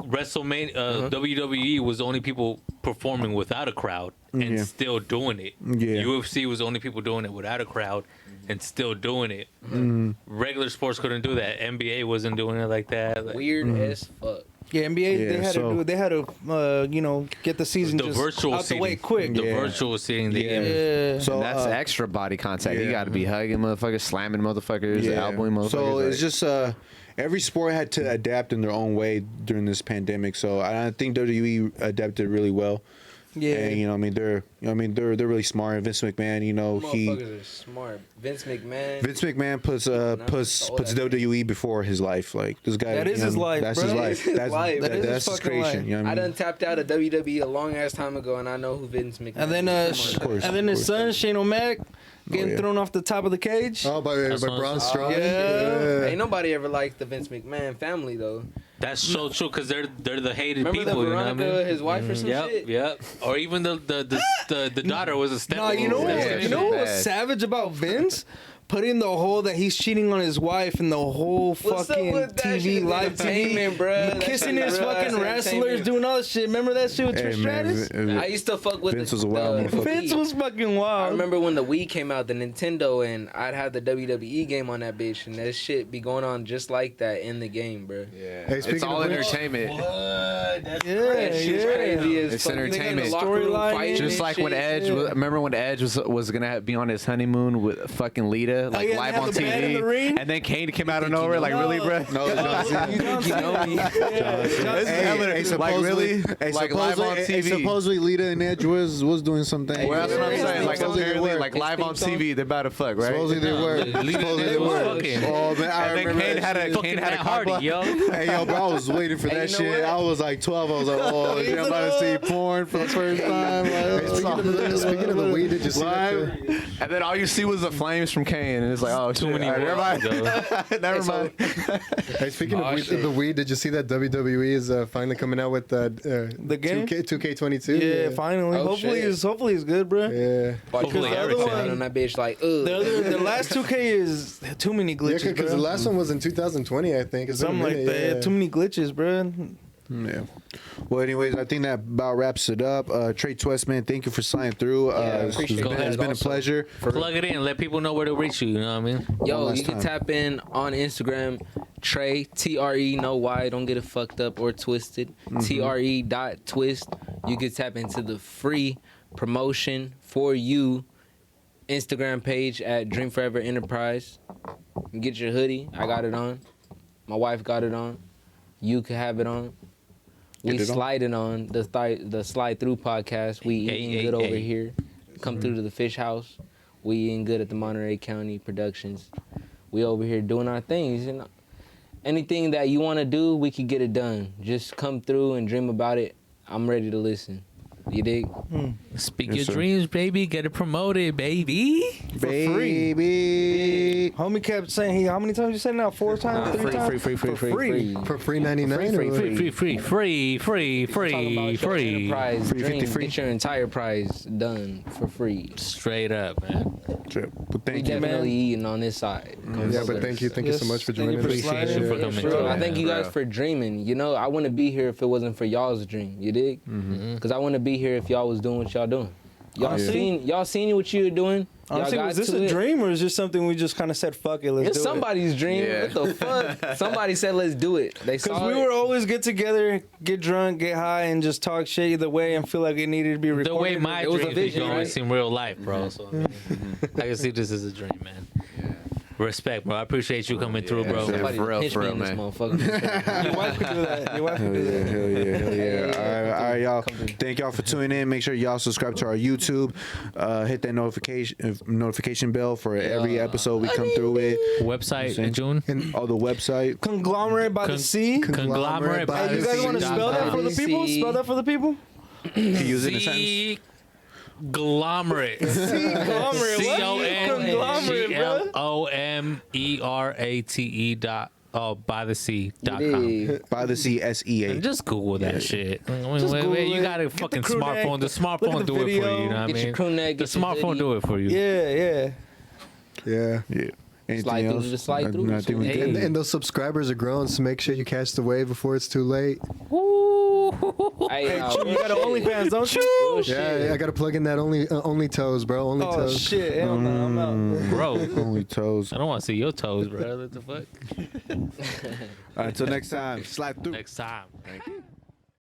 WrestleMania, WWE was the only people performing without a crowd and Yeah. still doing it. Yeah. UFC was the only people doing it without a crowd and still doing it. Regular sports couldn't do that. NBA wasn't doing it like that. Like, weird as fuck. Yeah, NBA, Yeah, they had to get the season the just virtual out the way seating. quick. The Yeah. virtual seating. The Yeah. So And that's extra body contact. You yeah. got to be hugging motherfuckers, slamming motherfuckers, elbowing motherfuckers. So like- it's just every sport had to adapt in their own way during this pandemic. So I think WWE adapted really well. Yeah. And you know, what I mean, they're really smart. Vince McMahon, you know, Motherfuckers are smart. Vince McMahon puts WWE before his life. Like this guy, That is you know, his life, That's bro. his life. His That's life. That is that's his his fucking creation. life. You know what I I mean? done tapped out of WWE a long ass time ago, and I know who Vince McMahon And then, is. Come on, course, and then of his course. son Shane O'Mac getting yeah. thrown off the top of the cage. Oh, by That's what Braun I'm saying. Strowman. Yeah. Ain't nobody ever liked the Vince McMahon family though. That's so true because they're the hated Remember people. the You know what I Veronica, mean? his wife or some Yep, shit? yep. Or even the daughter was a step. No, you know what? Yeah, You know what was bad. savage about Vince? Putting the whole that he's cheating on his wife and the whole What's up fucking with that TV shit? live Entertainment, TV, bruh. That kissing shit his real fucking ass wrestlers, entertainment. doing all that shit. Remember that shit with Trish Stratus? I used to fuck with Vince was a wild motherfucker. Vince was fucking I wild. remember when the Wii came out, the Nintendo, and I'd have the WWE game on that bitch, and that shit be going on just like that in the game, bro. Yeah. Hey, It's speaking all of which- entertainment. Yeah, That shit's crazy as It's fuck. Nigga in the entertainment. locker room Storyline, fighting Just and like shit. when Edge, yeah. remember when Edge was gonna be on his honeymoon with fucking Lita, like yeah, live they on had the band in TV, the ring? and then Kane came out of nowhere, like really, bro? No, You know me. This is hella- like really, like live on TV. Supposedly Lita and Edge was doing something. Well, that's what I'm saying. Like Supposedly they apparently, were. like live on TV, they're about to fuck, right? Supposedly they were. Supposedly they were. fucking. Oh man, I And then remember Kane that had shit. a Fucking Kane had a that cock Hardy, yo. Hey yo, bro, I was waiting for Hey, that you know shit. what? I was like 12. I was like, oh, shit, I'm about to see porn for the first time. Like, Speaking of the Wii, did you see that? live. too? And then all you see was the flames from Kane, and it's like, oh, Too shit. many All right, never mind. words, yo. Never mind. Hey, speaking Oh, of shit. the Wii, did you see that WWE is finally coming out with the game? 2K22? Yeah, finally. Oh, hopefully, shit. hopefully it's good, bro. Yeah. Hopefully the other everything. one- on that bitch like, The last 2K is too many Yeah, glitches, because the bro. last one was in 2020, I think. It's been a Something like minute, that. yeah. Too many glitches, bro. Yeah. Well, anyways, I think that about wraps it up. Tre Twist, man, thank you for signing through. appreciate It's it. been, it's been a Also, pleasure. Plug it in. Let people know where to reach you. You know what I mean? Yo, last you can time. tap in on Instagram, Tre, Tre, no Y, don't get it fucked up or twisted. Tre.twist. You can tap into the free promotion for you Instagram page at Dream Forever Enterprise. You get your hoodie. I got it on. My wife got it on. You can have it on. We Get it on. slide it on the Slide Through podcast. We Hey, eating hey, good over hey. here. Come through to the Fish House. We eating good at the Monterey County Productions. We over here doing our things. You know, anything that you want to do, we can get it done. Just come through and dream about it. I'm ready to listen. You dig? Speak Yes, your sir. dreams, baby. Get it promoted, baby. For free. Baby. Homie kept saying, how many times you said now? 4 times? 3 times? free. For free. For free 99 Free, or free, Free, free, free, free, Talking about free, your free. enterprise Free, 50 dream. free. Get your entire prize done for free. Straight up, man. Well, We thank you. definitely eating on this side. Yeah, but thank you so much for Thank you joining for us. Appreciate sliding. you for Yeah, coming sure. through. I thank you guys bro. for dreaming. You know, I wouldn't be here if it wasn't for y'all's dream. You dig? Because I wouldn't be here if y'all was doing what y'all doing. Y'all Honestly- seen what you were doing. Y'all Honestly, got was this to a it. dream or is this something we just kind of said, fuck it, let's It's do somebody's dream. Yeah. What the fuck? Somebody said, let's do it. They Because saw we it. would always get together, get drunk, get high, and just talk shit either way and feel like it needed to be recorded. The way my It was a dreams be vision, going right? seem real life, bro. So I, mean, I can see this as a dream, man. Respect, bro. I appreciate you coming through, bro. Yeah. Somebody For real, pinch for me real, in this man. motherfucker. Your wife could do that. Your wife could do that. Hell yeah, hell yeah. All right, y'all. Thank y'all for tuning in. Make sure y'all subscribe to our YouTube. Hit that notification bell for every episode we come through with. Website in June. And the website. Conglomerate by the sea. Conglomerate. by Hey, you guys want to spell that for the people? Spell that for the people? Can you use it in a sentence? Conglomerate. Conglomerate. Conglomerate, bro. CONGLOMERATE by the sea.com. Yeah. By the sea, SEA. And just Google that shit. Just Google You it. got a Get the fucking crew neck. smartphone. The Look smartphone at the do it for video. you. You know what I Get your mean? crew neck, The get your smartphone hoodie. do it for you. Yeah. Yeah. Yeah. Anything Slide through else? the slide through. I think we Hey. did. And those subscribers are growing, so make sure you catch the wave before it's too late. Hey, nah, You got an OnlyFans, don't you? real shit. Yeah, I gotta plug in that only toes, bro. Only Oh, toes. shit. Hell no, I'm out. Bro, Only toes. I don't want to see your toes, bro. What the fuck? All right, until next time. Slide through. Next time. Thank you.